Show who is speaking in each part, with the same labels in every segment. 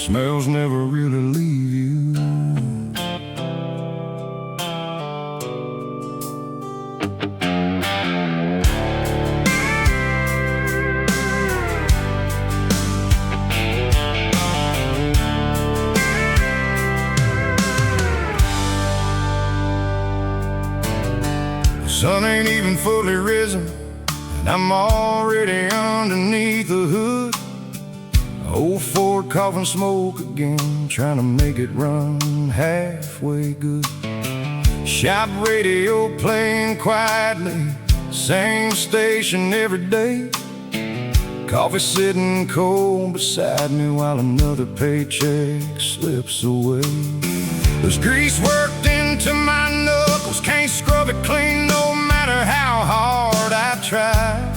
Speaker 1: smells never really leave you. The sun ain't even fully risen, and I'm already underneath the hood. Old Ford coughing smoke again, trying to make it run halfway good. Shop radio playing quietly, same station every day. Coffee sitting cold beside me while another paycheck slips away. There's grease worked into my knuckles, can't scrub it clean no matter how hard I try.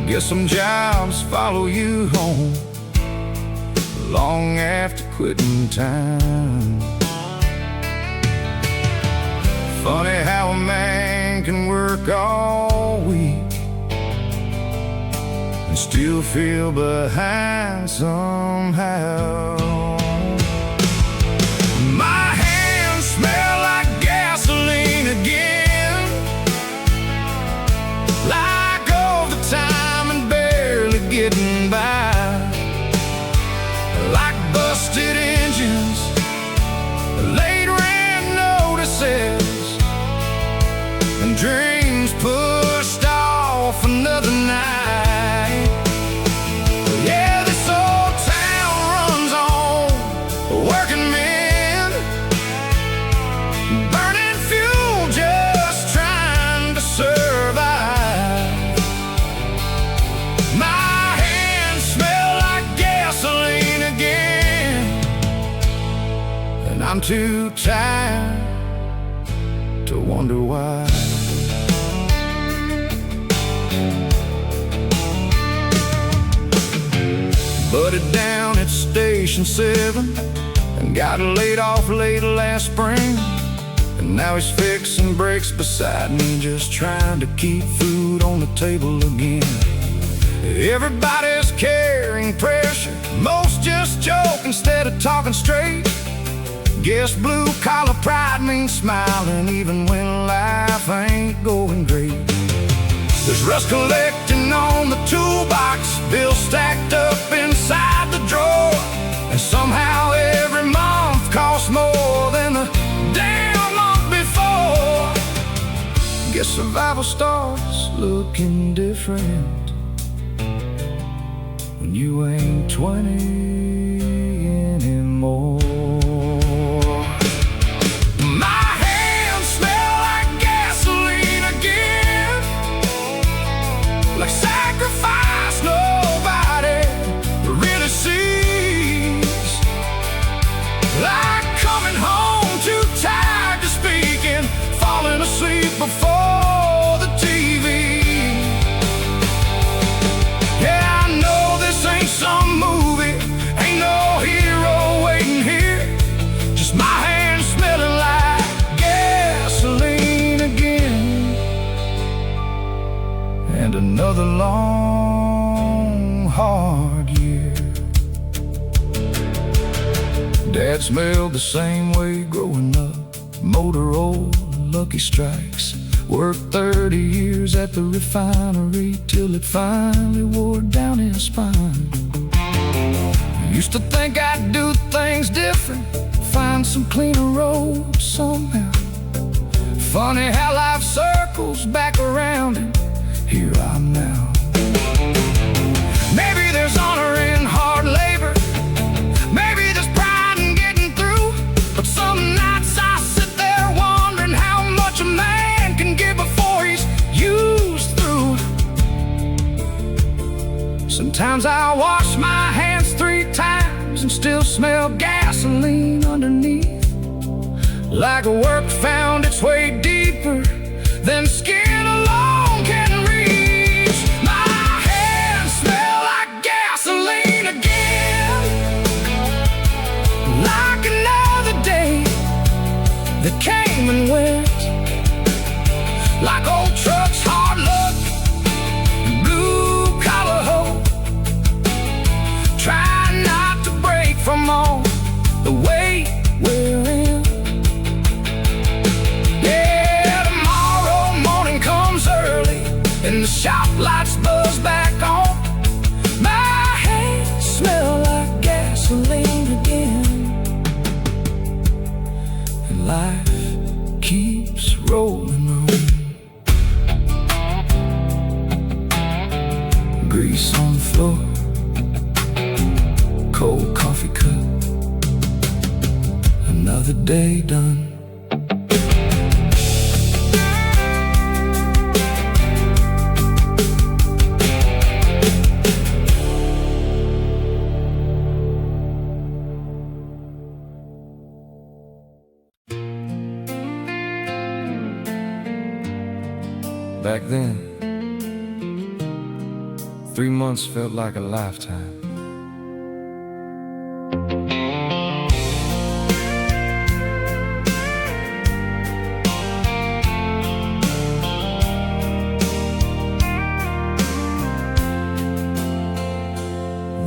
Speaker 1: Guess some jobs follow you home long after quitting time. Funny how a man can work all week and still feel behind somehow. My hands smell like gasoline again, like all the time and barely getting by, like busted engines, late rent notices, and dreams pushed off another night. Yeah, this old town runs on working men, burning fuel just trying to survive. My hands smell like gasoline again, and I'm too tired to wonder why. Buddied down at Station 7 and got laid off late last spring, and now he's fixing brakes beside me, just trying to keep food on the table again. Everybody's carrying pressure, most just joke instead of talking straight. Guess blue-collar pride means smiling even when life ain't going great. There's rust collecting on the toolbox, bills stacked up inside the drawer, and somehow every month costs more than the damn month before. Guess survival starts looking different when you ain't 20 anymore. Like sacrifice nobody really sees, like coming home too tired to speak and falling asleep before the TV. Yeah, I know this ain't some movie, ain't no hero waiting here, just my hands smelling like gasoline again. And another long, hard year. Dad smelled the same way growing up, motor oil, Lucky Strikes. Worked 30 years at the refinery till it finally wore down his spine. Used to think I'd do things different, find some cleaner roads somehow. Funny how life circles back around, and here I'm now. Maybe there's honor in hard labor, maybe there's pride in getting through, but some nights I sit there wondering how much a man can give before he's used through. Sometimes I wash my hands 3 times and still smell gasoline underneath, like work found its way deeper than skin alone can reach. My hands smell like gasoline again, like another day that came and went, like old trucks, hard luck, blue-collar hope, Then the shop lights buzz back on. My hands smell like gasoline again, and life keeps rolling on. Grease on the floor, cold coffee cup, another day done. Back then, 3 months felt like a lifetime.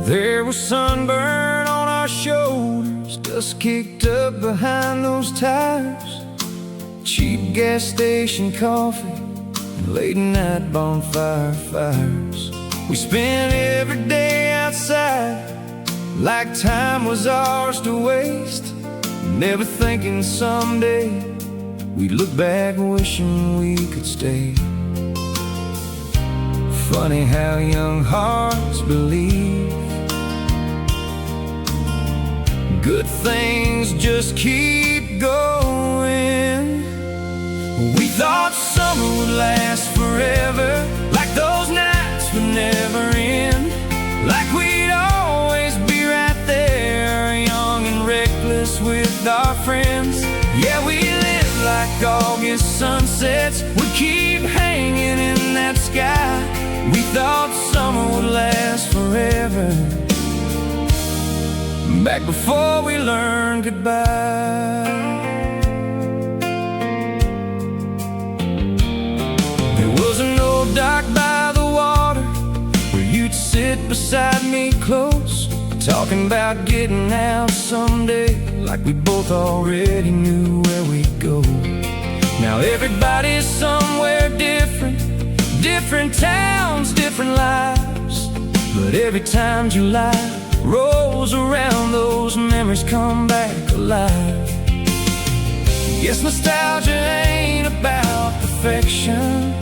Speaker 1: There was sunburn on our shoulders, dust kicked up behind those tires, cheap gas station coffee, late night bonfire fires. We spent every day outside, like time was ours to waste, never thinking someday we'd look back wishing we could stay. Funny how young hearts believe good things just keep going. We thought summer would last forever, like those nights would never end, like we'd always be right there, young and reckless with our friends. Yeah, we lived like August sunsets would keep hanging in that sky. We thought summer would last forever, back before we learned goodbye. Dock by the water, where you'd sit beside me close, talking about getting out someday, like we both already knew where we'd go. Now everybody's somewhere different, different towns, different lives, but every time July rolls around, those memories come back alive. Guess nostalgia ain't about perfection,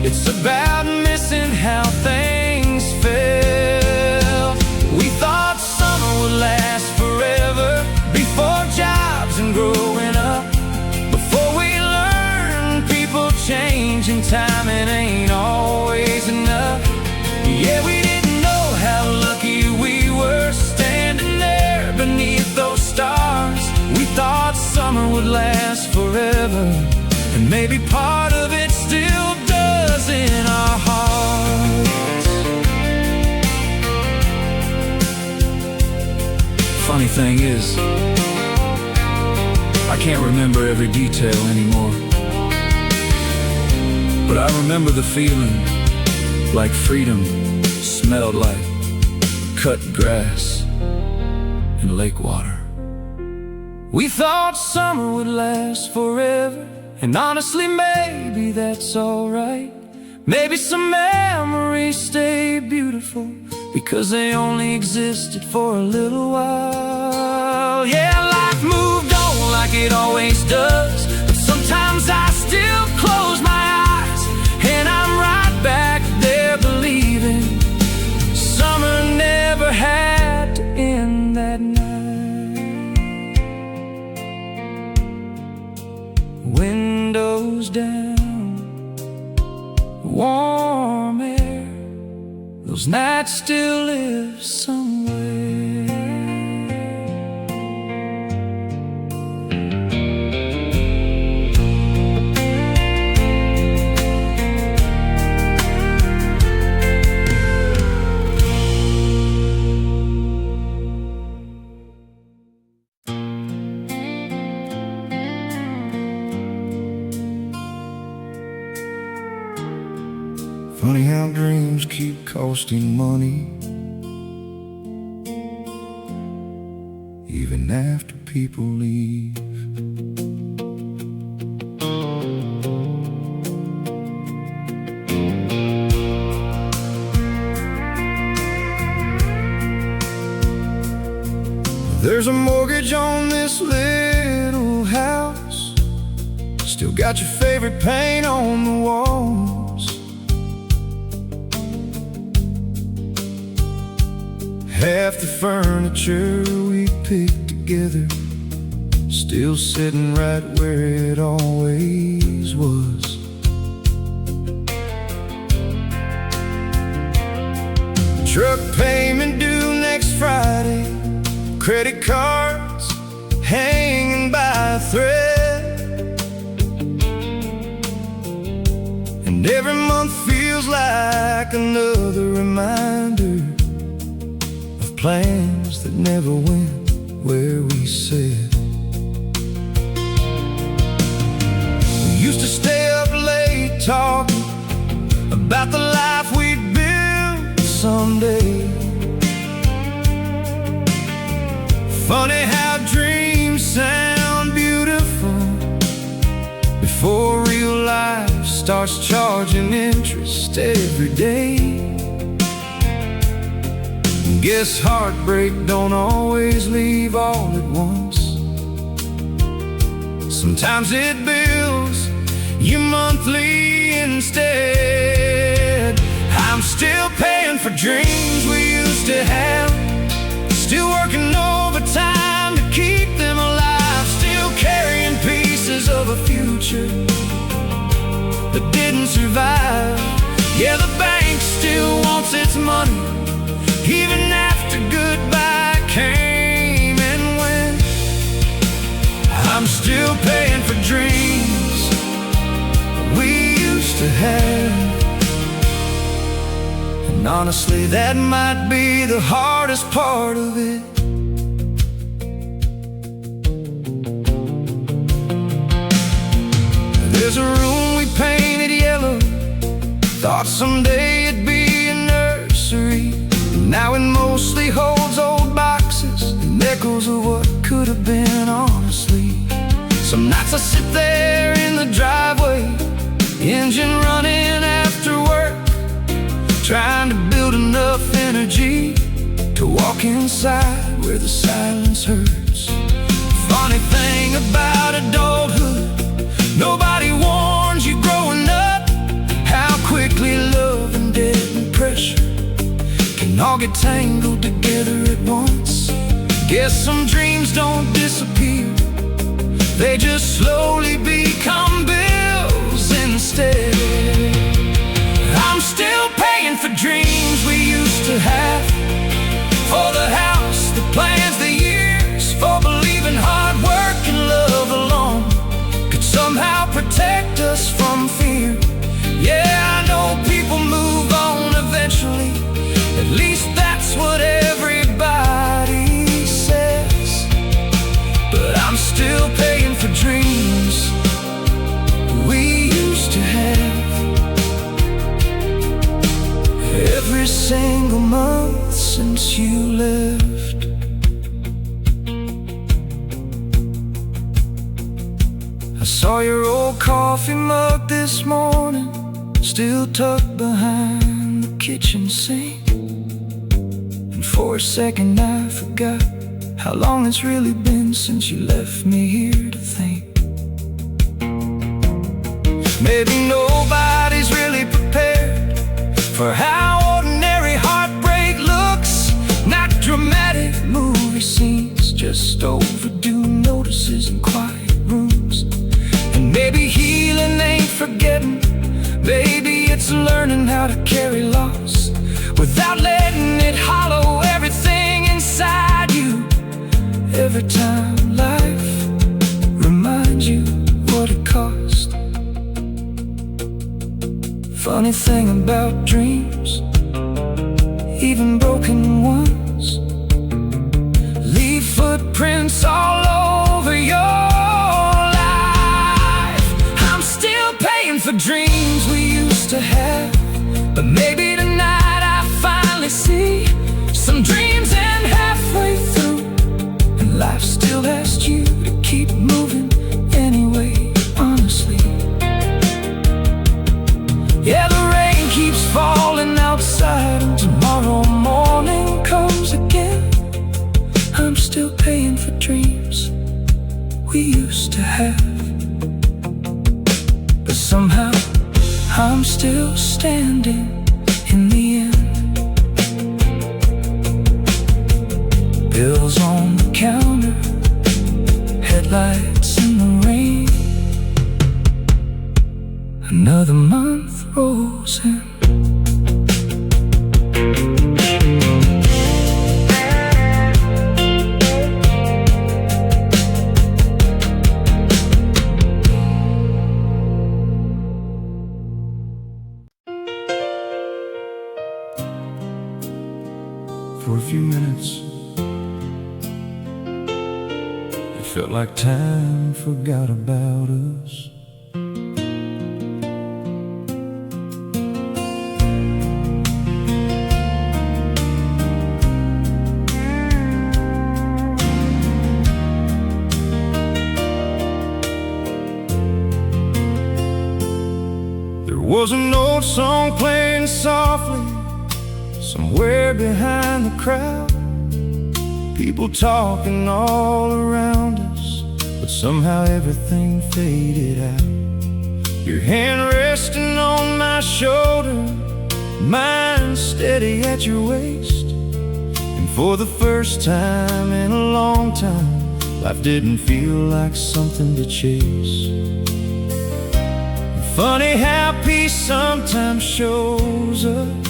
Speaker 1: it's about missing how things felt. We thought summer would last forever, before jobs and growing up, before we learned people change in time, it ain't always enough. Yeah, we didn't know how lucky we were, standing there beneath those stars. We thought summer would last forever, and maybe part of it still does in our hearts. Funny thing is, I can't remember every detail anymore, but I remember the feeling, like freedom smelled like cut grass and lake water. We thought summer would last forever, and honestly, maybe that's alright. Maybe some memories stay beautiful, because they only existed for a little while. Yeah, life moved on like it always does, but sometimes I still close my eyes, and I'm right back there believing summer never had to end that night. Windows down, warm air, those nights still live somewhere. Funny how dreams keep costing money, even after people leave. There's a mortgage on this little house, still got your favorite paint on the walls. Half the furniture we picked together, still sitting right where it always was. Truck payment due next Friday, credit cards hanging by a thread, and every month feels like another reminder of plans that never went where we said. We used to stay up late talking about the life we'd build someday. Funny how dreams sound beautiful before real life starts charging interest every day. Guess heartbreak don't always leave all at once. Sometimes it bills you monthly instead. I'm still paying for dreams we used to have, still working overtime to keep them alive, still carrying pieces of a future that didn't survive. Yeah, the bank still wants its money, even after goodbye came and went. I'm still paying for dreams we used to have. And honestly, that might be the hardest part of it. There's a room we painted yellow, thought someday it'd be a nursery. Now it mostly holds old boxes and echoes of what could have been, honestly. Some nights I sit there in the driveway, engine running after work, trying to build enough energy to walk inside where the silence hurts. Funny thing about adulthood, nobody warns you growing up how quickly love and debt and pressure can all get tangled together at once. Guess some dreams don't disappear, they just slowly become bills instead. I'm still paying for dreams we used to have, for the house, the plans, the years, for believing hard work and love alone could somehow protect us from fear. Yeah, I know people move on eventually, at least that's what everybody says. But I'm still paying for dreams we used to have. Every single month since you left, I saw your old coffee mug this morning, still tucked behind the kitchen sink. And for a second I forgot how long it's really been since you left me here to think. Maybe nobody's really prepared for how ordinary heartbreak looks. Not dramatic movie scenes, just overdue notices in quiet rooms. And maybe healing ain't forgetting, maybe it's learning how to carry loss without letting it hollow everything inside you. Every time life reminds you what it cost. Funny thing about dreams, even broken ones, leave footprints all over your life. I'm still paying for dreams we used to have, but maybe tonight I finally see some dreams end halfway through, and life still asks you to keep moving anyway, honestly. Yeah, the rain keeps falling outside, and tomorrow morning comes again. I'm still paying
Speaker 2: somehow I'm still standing in the end. Bills on the counter, headlights in the rain. Another month rolls in.
Speaker 1: For a few minutes, it felt like time forgot about us. There was an old song playing softly somewhere behind the crowd, people talking all around us, but somehow everything faded out. Your hand resting on my shoulder, mine steady at your waist. And for the first time in a long time, life didn't feel like something to chase. Funny how peace sometimes shows up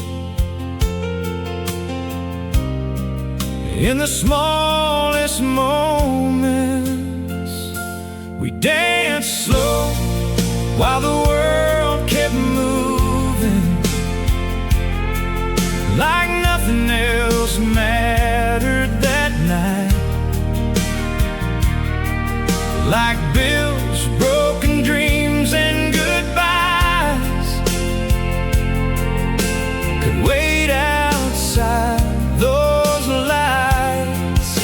Speaker 1: in the smallest moments. We danced slow while the world kept moving, like nothing else mattered that night. Like bills, broken dreams, and goodbyes could wait outside those lights.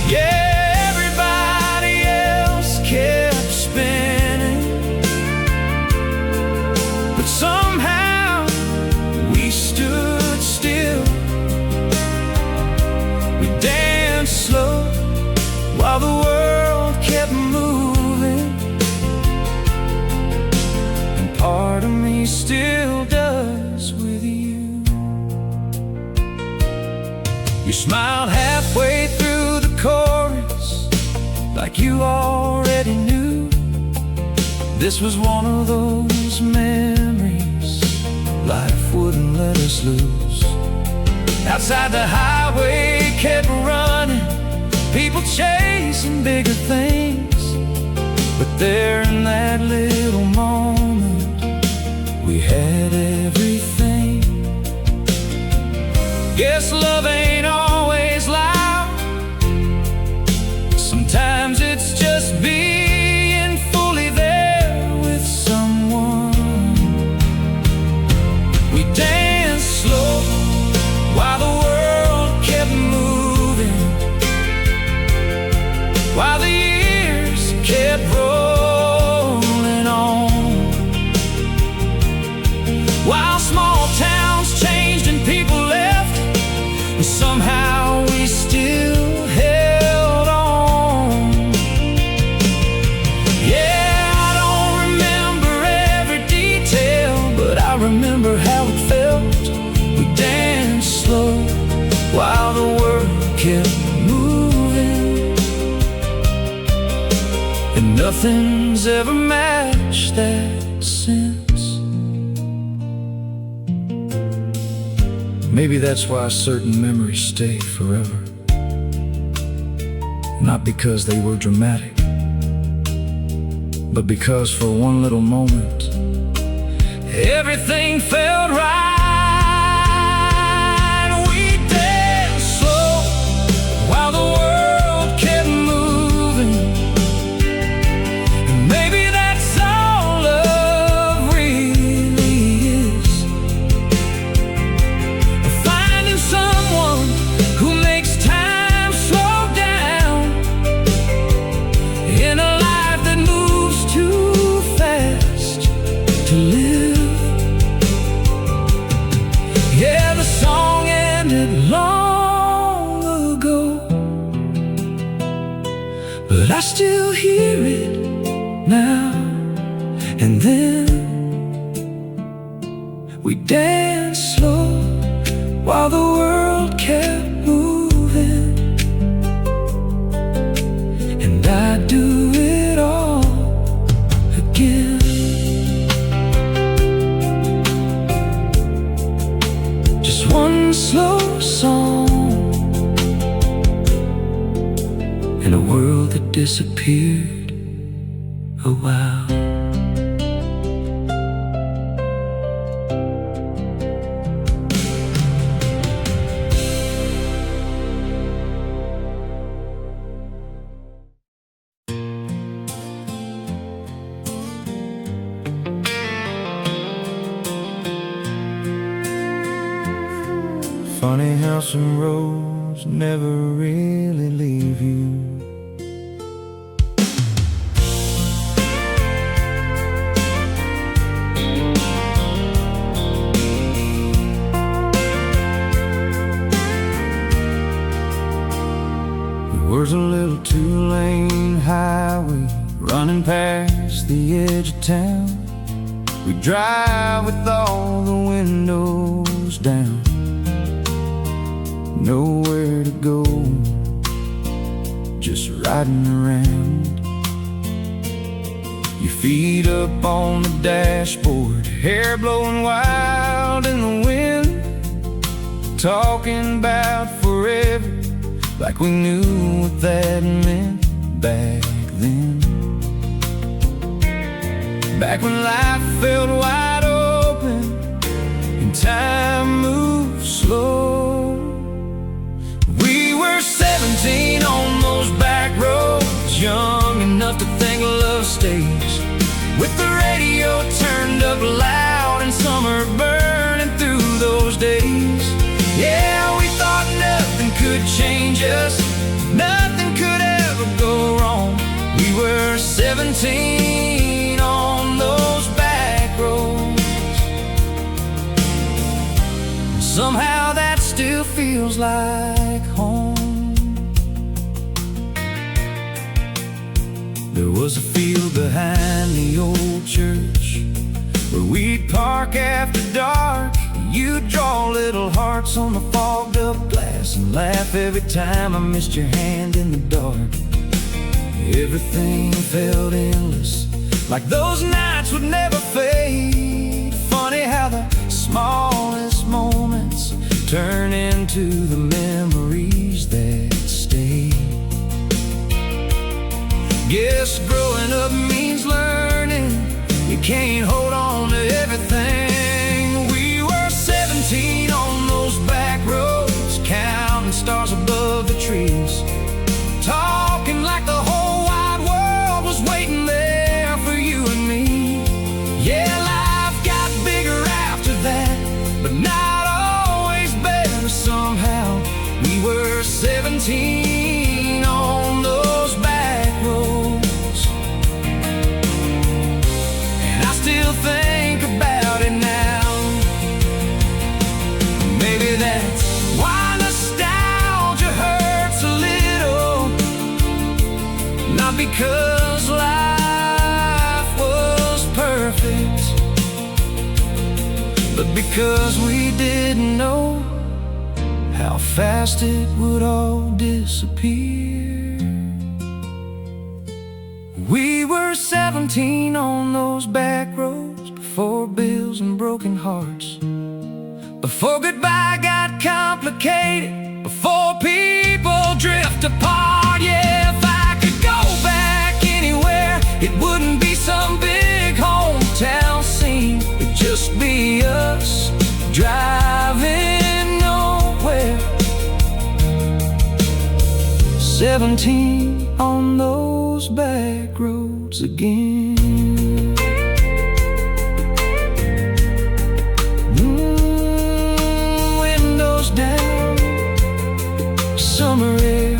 Speaker 1: Yeah, everybody else kept spinning, but somehow we stood still. We danced slow while the world kept moving, and part of me still does with you. You smiled halfway through the chorus, like you already knew. This was one of those memories life wouldn't let us lose. Outside the highway kept running, people chasing bigger things, but there in that little moment, we had everything. Guess love ain't always loud. Sometimes it's just being fully there with someone. We danced slow while the world kept moving, while the years kept rolling on, while small towns changed and people left, and somehow we still held on. Yeah, I don't remember every detail, but I remember how it felt. We danced slow while the world kept moving, and nothing's ever matched that since. Maybe that's why certain memories stay forever. Not because they were dramatic, but because for one little moment, everything felt right. We danced slow while the world kept moving, and maybe that's all love really is. Finding someone who makes time slow down in a life that moves too fast to live. Yeah, the song ended long ago, but I still hear it now,
Speaker 2: And then we danced slow while the world kept moving. And I'd do it all again. Just one slow song in a world that disappeared a while.
Speaker 1: Funny how some roads never really leave you. There was a little two-lane highway running past the edge of town. We drive with all the windows down, nowhere to go, just riding around. Your feet up on the dashboard, hair blowing wild in the wind, talking about forever like we knew what that meant back then. Back when life felt wide open and time moved slow. We were 17 on those back roads, young enough to think love stays, with the radio turned up loud and summer burning through those days. Yeah, we thought nothing could change us, nothing could ever go wrong. We were 17 on those back roads. Somehow that still feels like home. There was a field behind the old church where we'd park after dark. You'd draw little hearts on the fogged up glass and laugh every time I missed your hand in the dark. Everything felt endless, like those nights would never fade. Funny how the smallest moments turn into the memories that stay. Guess growing up means learning you can't hold on to everything. We were 17 on those back roads, counting stars above the trees, talking like the whole wide world was waiting there for you and me. Yeah, life got bigger after that, but not always better somehow. We were 17 on those back roads, and I still think about it now. Maybe that's why nostalgia hurts a little, not because life was perfect, but because we didn't know how fast it would all disappear. We were 17 on those back roads, before bills and broken hearts, before goodbye got complicated, before people drift apart. Yeah, if I could go back anywhere, it wouldn't be some big hometown scene. It'd just be us driving nowhere. 17 on those back roads again. Windows down, summer air,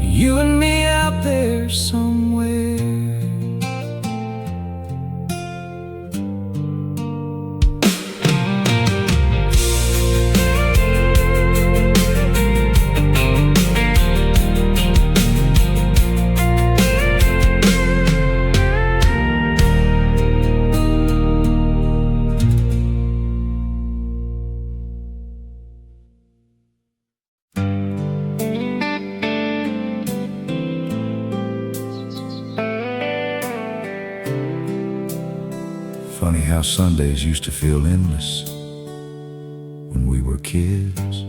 Speaker 1: you and me out there somewhere. Funny how Sundays used to feel endless when we were kids.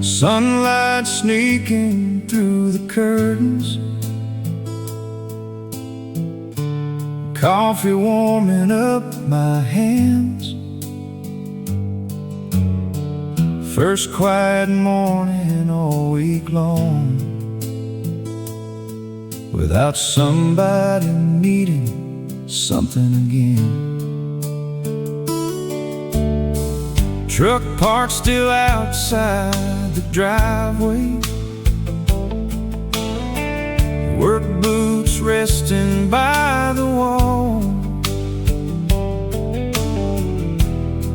Speaker 1: Sunlight sneaking through the curtains, coffee warming up my hands. First quiet morning all week long, without somebody needing something again. Truck parked still outside the driveway, work boots resting by the wall.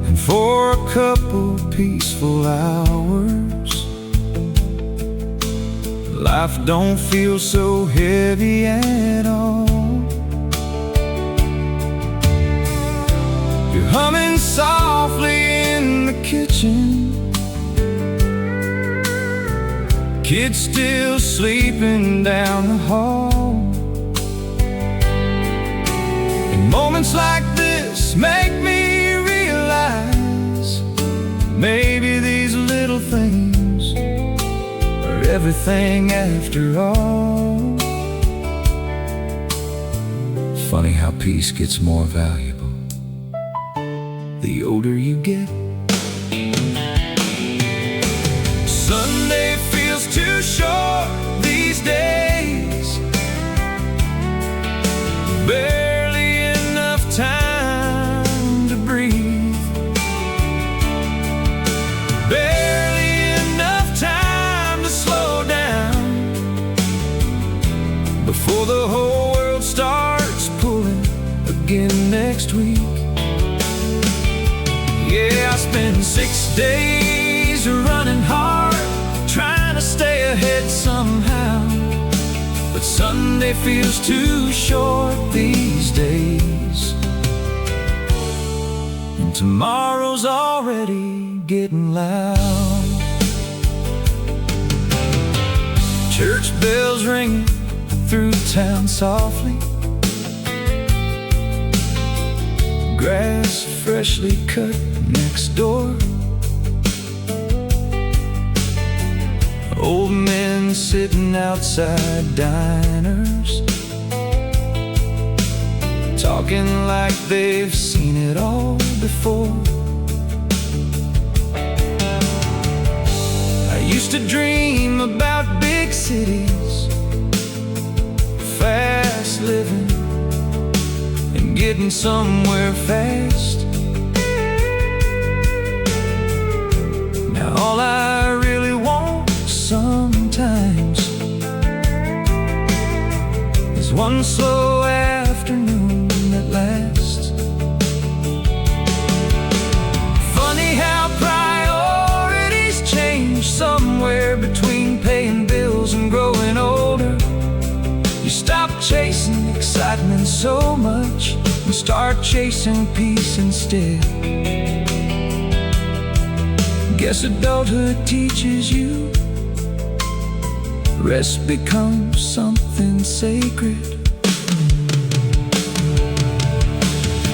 Speaker 1: And for a couple peaceful hours, life don't feel so heavy at all. You're humming softly in the kitchen, kids still sleeping down the hall. And moments like this make me realize maybe these little things are everything after all. Funny how peace gets more valuable the older you get. Sunday feels too short these days, barely enough time to breathe, barely enough time to slow down before the whole world starts pulling again next week. Yeah, I spend 6 days running hard, trying to stay ahead somehow, but Sunday feels too short these days, and tomorrow's already getting loud. Church bells ringing through town softly, grass freshly cut next door, old men sitting outside diners, talking like they've seen it all before. I used to dream about big cities, fast living, and getting somewhere fast. Now all I really want sometimes is one slow afternoon that lasts. Funny how priorities change somewhere between paying bills and growing older. You stop chasing excitement so much and start chasing peace instead. Guess adulthood teaches you rest becomes something sacred.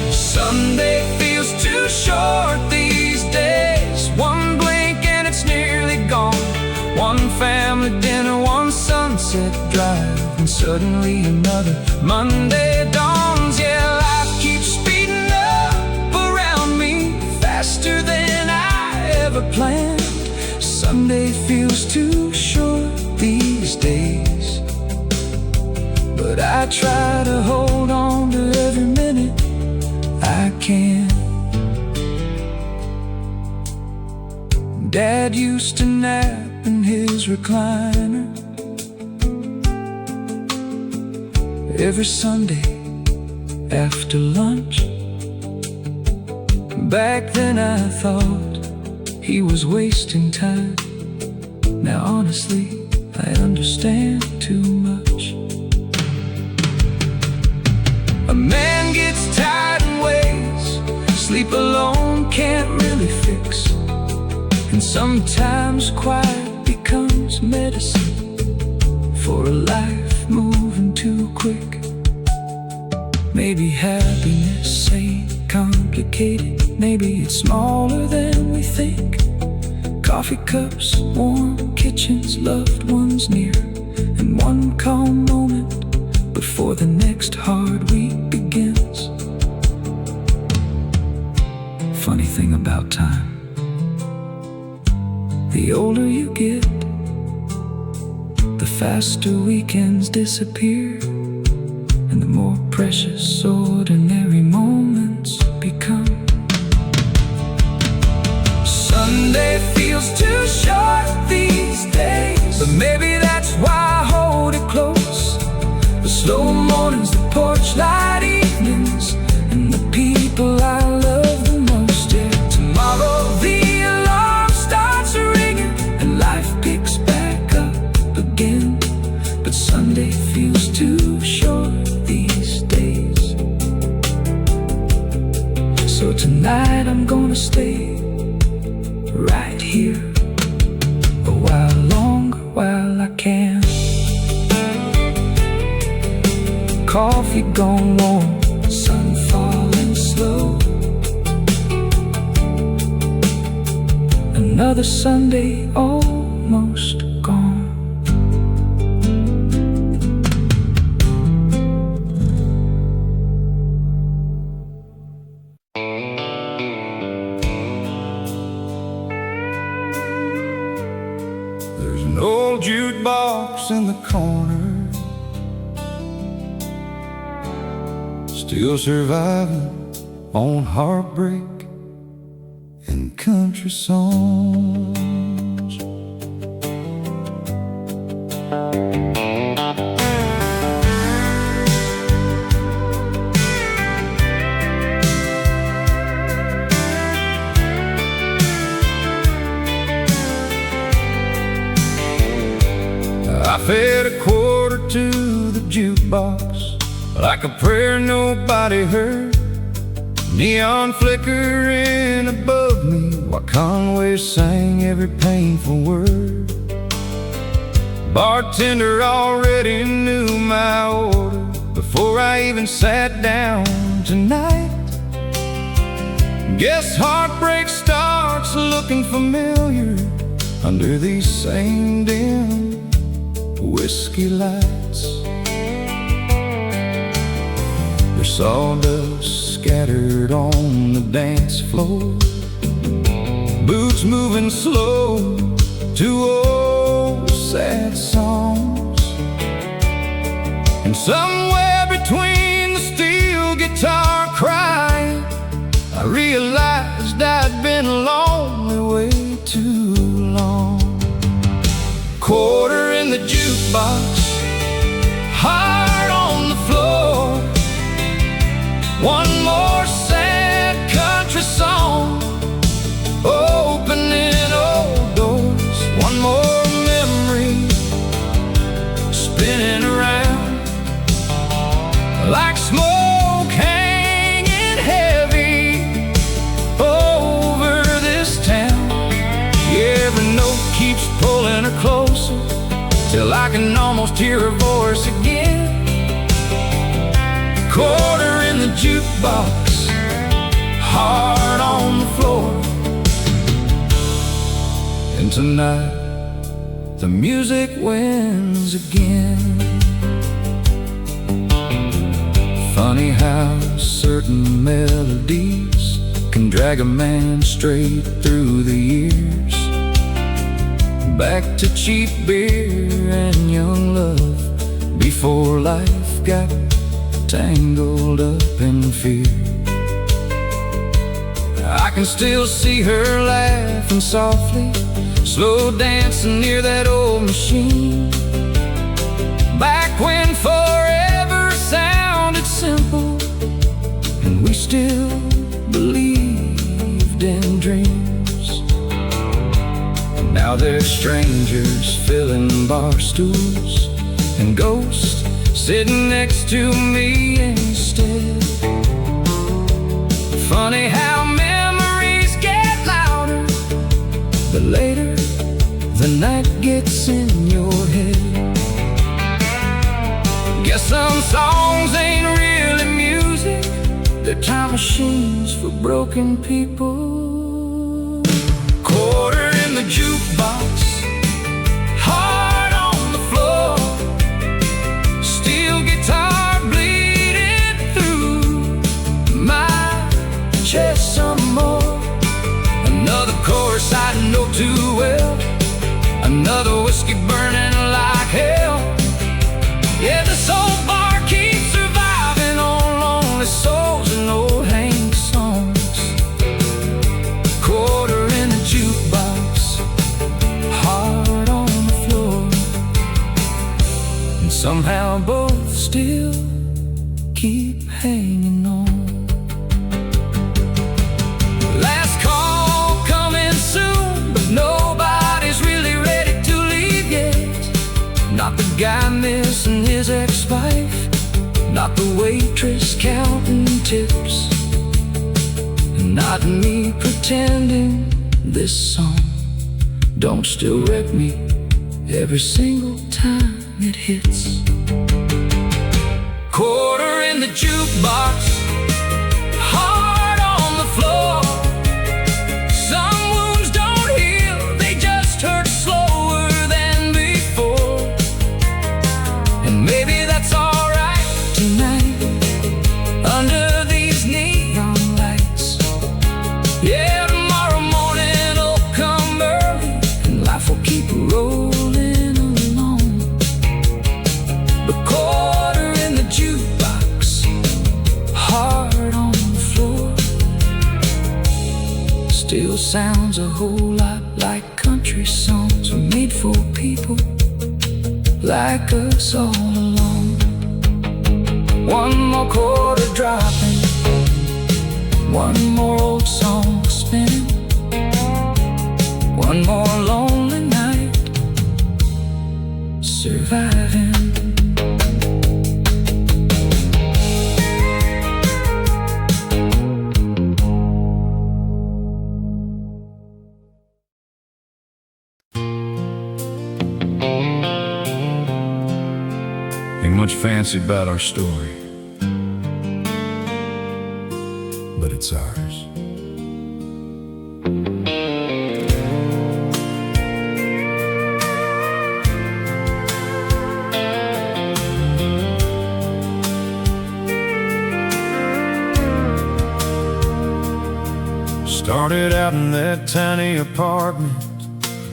Speaker 1: Sunday feels too short these days, one blink and it's nearly gone. One family dinner, one sunset drive, and suddenly another Monday dawns. Yeah, life keeps speeding up around me, faster than I ever planned. Sunday feels too short these days, but I try to hold on to every minute I can. Dad used to nap in his recliner every Sunday after lunch. Back then I thought he was wasting time. Now honestly, I understand too much.
Speaker 2: And sometimes quiet becomes medicine for a life moving too quick. Maybe happiness ain't complicated, maybe it's smaller than we think. Coffee cups, warm kitchens, loved ones near, and one calm moment before the next hard week begins. Funny thing about time, the older you get, the faster weekends disappear, and the more precious ordinary moments become. Sunday feels too short these days, but maybe that's why I hold it close. The slow mornings, the porch light evenings, and the people I love the most. Yeah, tomorrow the alarm starts ringing and life picks back up again, but Sunday feels too short these days. So tonight I'm gonna stay right here a while longer while I can. Coffee gone warm, sun falling slow. Another Sunday almost gone.
Speaker 1: There's an old jukebox in the corner, still surviving on heartbreak and country songs. I fed a quarter to the jukebox like a prayer nobody heard, neon flickering above me while Conway sang every painful word. Bartender already knew my order before I even sat down tonight. Guess heartbreak starts looking familiar under these same dim whiskey lights. There's sawdust scattered on the dance floor, boots moving slow to old sad songs, and somewhere between the steel guitar crying, I realized I'd been lonely way too long. Quarter in the jukebox, heart on the floor, one more sad country song, opening old doors, one more memory spinning around like smoke hanging heavy over this town. Yeah, every note keeps pulling her closer till I can almost hear her voice again. Quarter in the jukebox, heart on the floor. And tonight the music wins again. Funny how certain melodies can drag a man straight through the years, back to cheap beer and young love before life got tangled up in fear. I can still see her laughing softly, slow dancing near that old machine, back when forever sounded simple and we still believed in dreams. Now there's strangers filling bar stools and ghosts sitting next to me instead. Funny how memories get louder
Speaker 2: the later the night gets in your head. Guess some songs ain't really music, they're time machines for broken people. Quarter in the jukebox, heart on the floor, steel guitar bleeding through my chest some more. Another chorus I know too well, another whiskey burning like hell. Yeah, this old bar keeps surviving on lonely souls and old Hank songs. Quarter in the jukebox, heart on the floor, and somehow both still keep hanging on. Last call coming soon, but nobody's really ready to leave yet. Not the guy missing his ex-wife, not the waitress counting tips, and not me pretending this song don't still wreck me every single time it hits. Quarter in the jukebox, heart on the floor. Some wounds don't heal, they just hurt slower than before. And maybe that's alright tonight, under these neon lights. Yeah, tomorrow morning will come early, and life will keep rolling along. But quarter in the jukebox, heart on the floor, still sounds a whole lot like country songs made for people like us all along. One more quarter dropping, one more old song spinning, one more lonely night surviving.
Speaker 1: Ain't much fancy about our story, but it's ours. Started out in that tiny apartment,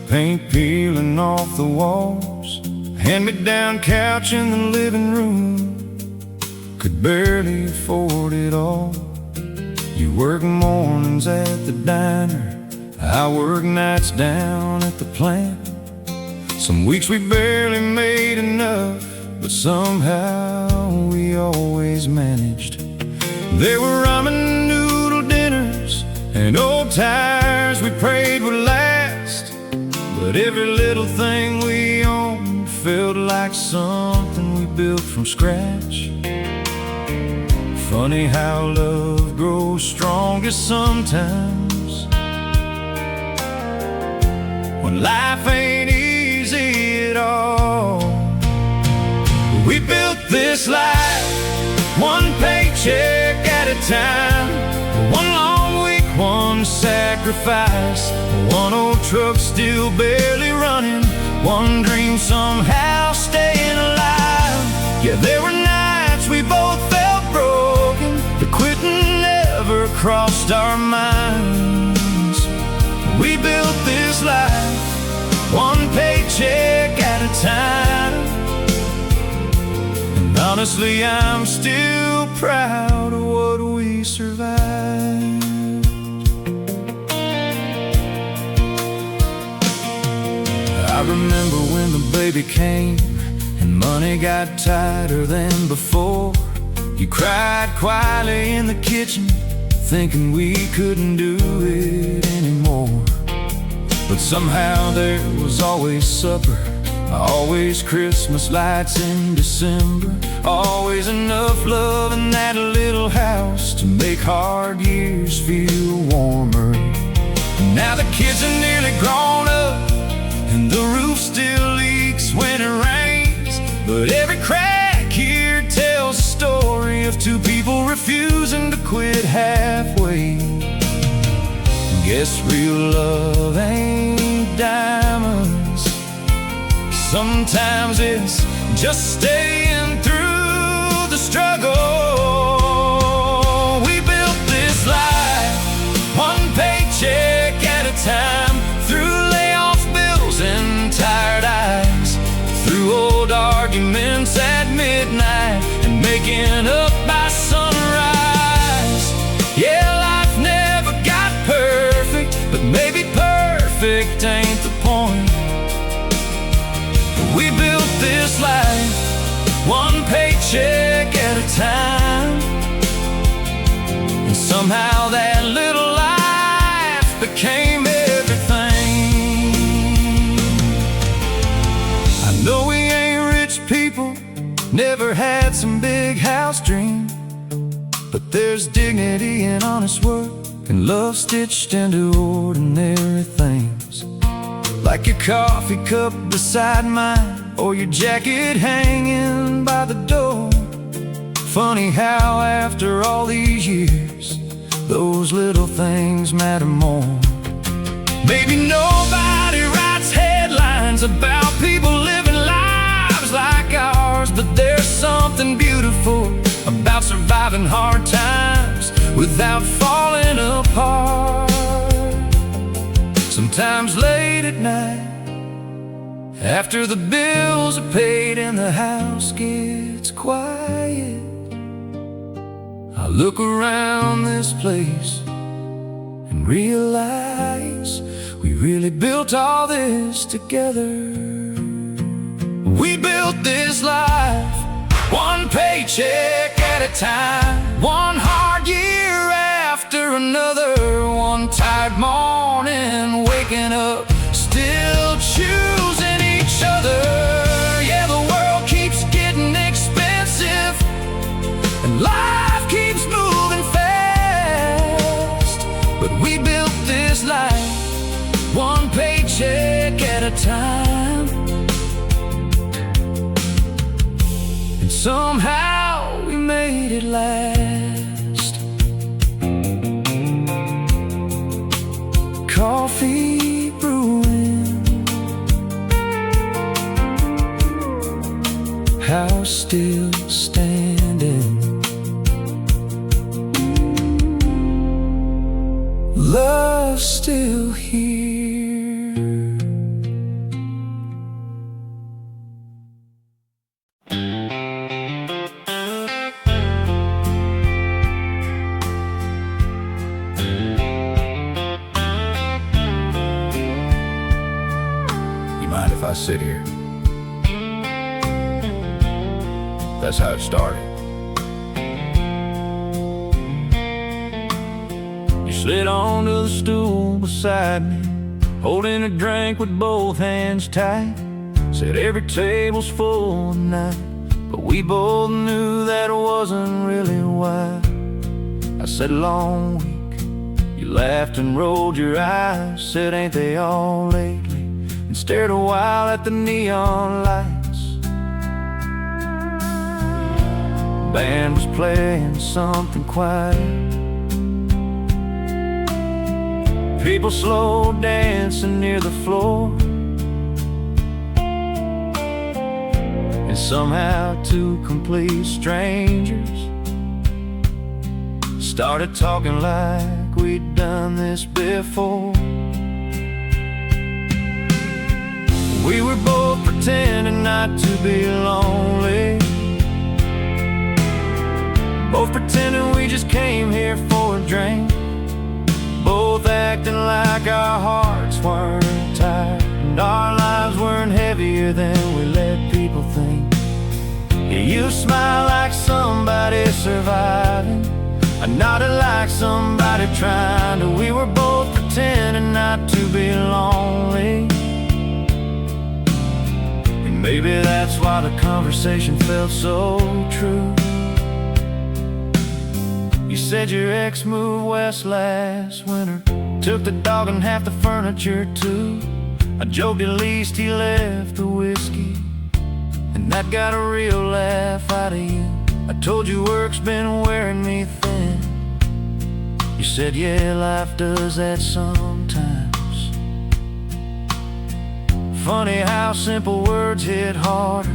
Speaker 1: paint peeling off the walls, hand-me-down couch in the living room, could barely afford it all. You work mornings at the diner, I work nights down at the plant. Some weeks we barely made enough, but somehow we always managed. There were ramen noodle dinners and old tires we prayed would last, but every little thing we owned felt like something we built from scratch. Funny how love grows strongest sometimes, when life ain't easy at all. We built this life, one paycheck at a time, one long week, one sacrifice, one old truck still barely running, one dream somehow staying alive. Yeah, there were nights we both felt broken, but quitting never crossed our minds. We built this life, one paycheck at a time, and honestly I'm still proud of what we survived. I remember when the baby came and money got tighter than before. You cried quietly in the kitchen, thinking we couldn't do it anymore. But somehow there was always supper, always Christmas lights in December, always enough love in that little house to make hard years feel warmer. Now the kids are nearly grown up, and the roof still leaks when it rains. But every crack here tells a story of two people refusing to quit halfway. Guess real love ain't diamonds. Sometimes it's just staying through the struggle. We built this life one paycheck at a time, through layoffs, bills, and tired eyes, through old arguments at midnight, and making up by sunrise. Yeah, life never got perfect, but maybe perfect ain't the point. We built this life one paycheck at a time, and somehow that little life became everything. I know we ain't rich people, never had some big house dream, but there's dignity in honest work and love stitched into ordinary things. Like your coffee cup beside mine, or your jacket hanging by the door. Funny how after all these years, those little things matter more. Maybe nobody writes headlines about people living lives like ours, but there's something beautiful about surviving hard times without falling apart. Sometimes late at night, after the bills are paid and the house gets quiet, I look around this place and realize we really built all this together. We built this life one paycheck at a time, one hard year after another, one tired morning waking up, still choosing each other. Yeah, the world keeps getting expensive, and life keeps moving fast, but we built this life one paycheck at a time, and somehow we made it last. Coffee brewing, house still standing, love still here. You mind if I sit here? That's how it started. You slid onto the stool beside me, holding a drink with both hands tight. Said every table's full tonight, but we both knew that wasn't really why. I said long week. You laughed and rolled your eyes, said ain't they all lately, and stared a while at the neon lights. Band was playing something quiet, people slow dancing near the floor, and somehow two complete strangers started talking like we'd done this before. We were both pretending not to be lonely, both pretending we just came here for a drink, both acting like our hearts weren't tired and our lives weren't heavier than we let people think. Yeah, you smile like somebody surviving, I nodded like somebody trying to. We were both pretending not to be lonely, and maybe that's why the conversation felt so true. You said your ex moved west last winter, took the dog and half the furniture too. I joked at least he left the whiskey, and that got a real laugh out of you. I told you work's been wearing me thin. You said, yeah, life does that sometimes. Funny how simple words hit harder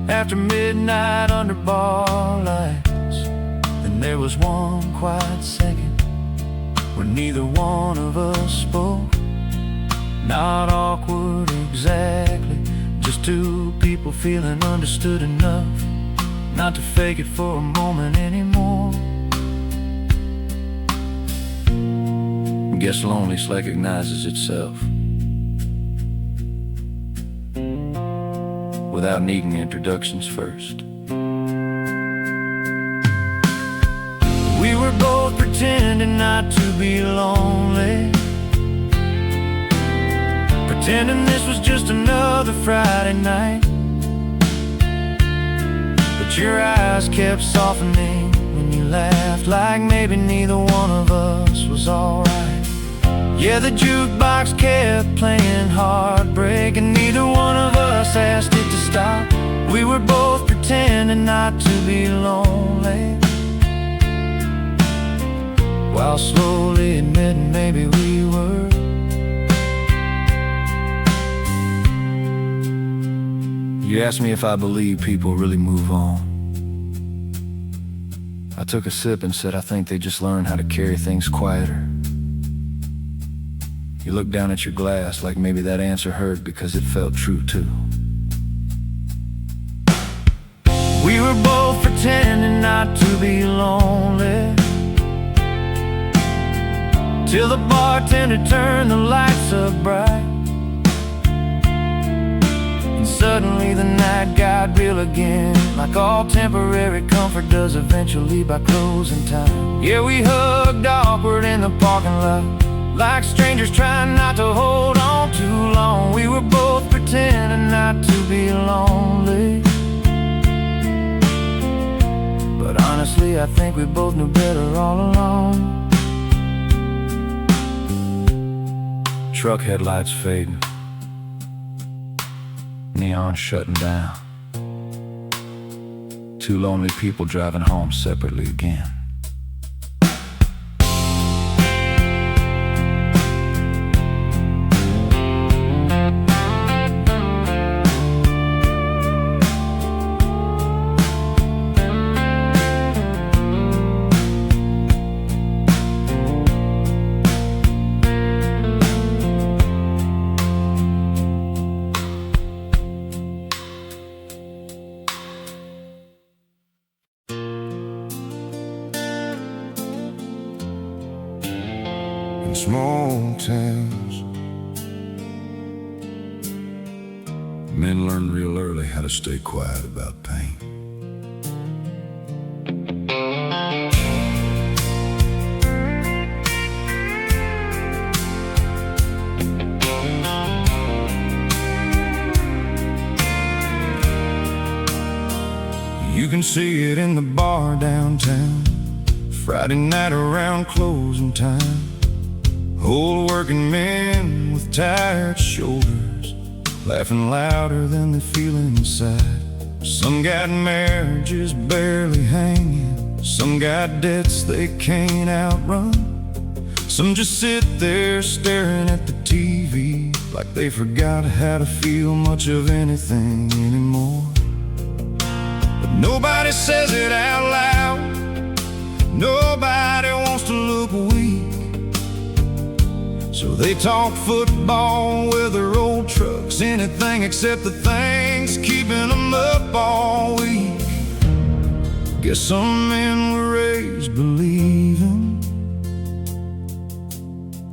Speaker 1: after midnight under bar lights. Then there was one quiet second where neither one of us spoke. Not awkward exactly, just two people feeling understood enough not to fake it for a moment anymore. Guess loneliness recognizes itself without needing introductions first. We were both pretending not to be lonely, pretending this was just another Friday night. But your eyes kept softening when you laughed, like maybe neither one of us was alright. Yeah, the jukebox kept playing heartbreak, and neither one of us asked it to stop. We were both pretending not to be lonely, while slowly admitting maybe we were. You asked me if I believe people really move on. I took a sip and said I think they just learn how to carry things quieter. You looked down at your glass like maybe that answer hurt because it felt true too. We were both pretending not to be lonely, till the bartender turned the lights up bright, and suddenly the night got real again, like all temporary comfort does eventually by closing time. Yeah, we hugged awkward in the parking lot, like strangers trying not to hold on too long. We were both pretending not to be lonely, but honestly I think we both knew better all along. Truck headlights fading, neon shutting down, two lonely people driving home separately again. In small towns, men learn real early how to stay quiet about pain. You can see it in the bar downtown, Friday night around closing time. Old working men with tired shoulders, laughing louder than they feel inside. Some got marriages barely hanging, some got debts they can't outrun. Some just sit there staring at the TV like they forgot how to feel much of anything anymore. But nobody says it out loud, nobody wants to look weak, so they talk football, weather, old trucks, anything except the things keeping them up all week. Guess some men were raised believing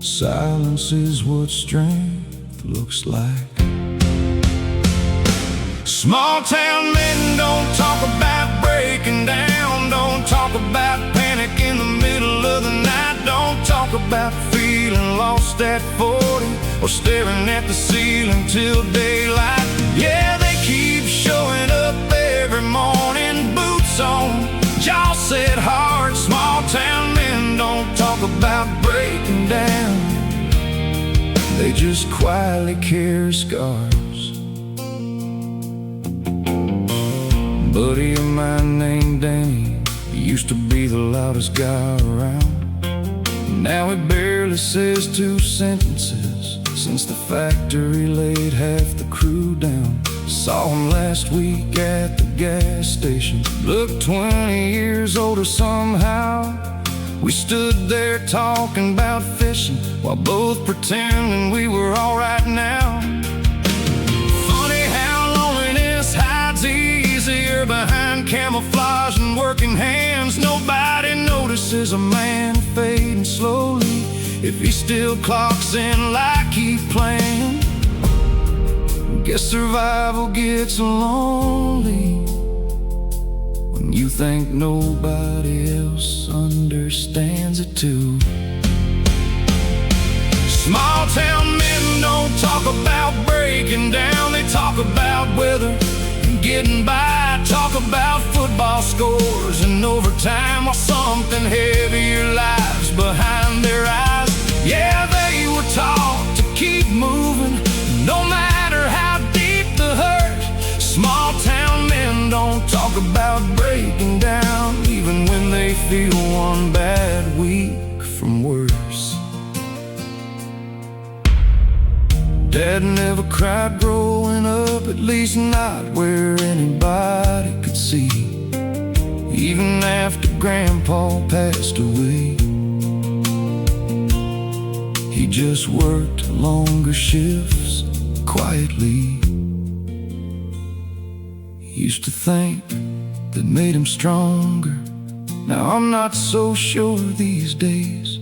Speaker 1: silence is what strength looks like. Small town men don't talk about breaking down, don't talk about panic in the middle of the night, don't talk about feeling lost at 40 or staring at the ceiling till daylight. Yeah, they keep showing up every morning, boots on, jaw set hard. Small town men don't talk about breaking down, they just quietly carry scars. A buddy of mine named Danny, he used to be the loudest guy around. Now he barely says two sentences since the factory laid half the crew down. Saw him last week at the gas station, looked 20 years older somehow. We stood there talking about fishing while both pretending we were all right now. Funny how loneliness hides easier behind camouflage and working hands. Nobody notices a man fading slowly if he still clocks in like he planned. Guess survival gets lonely when you think nobody else understands it too. Small town men don't talk about breaking down. They talk about weather and getting by. Talk about football scores and overtime while something heavier lies behind their eyes. Yeah, they were taught to keep moving no matter how deep the hurt. Small town men don't talk about breaking down even when they feel one bad week from worse. Dad never cried growing up, at least not where anybody could see. Even after Grandpa passed away, he just worked longer shifts quietly. He used to think that made him stronger. Now I'm not so sure these days.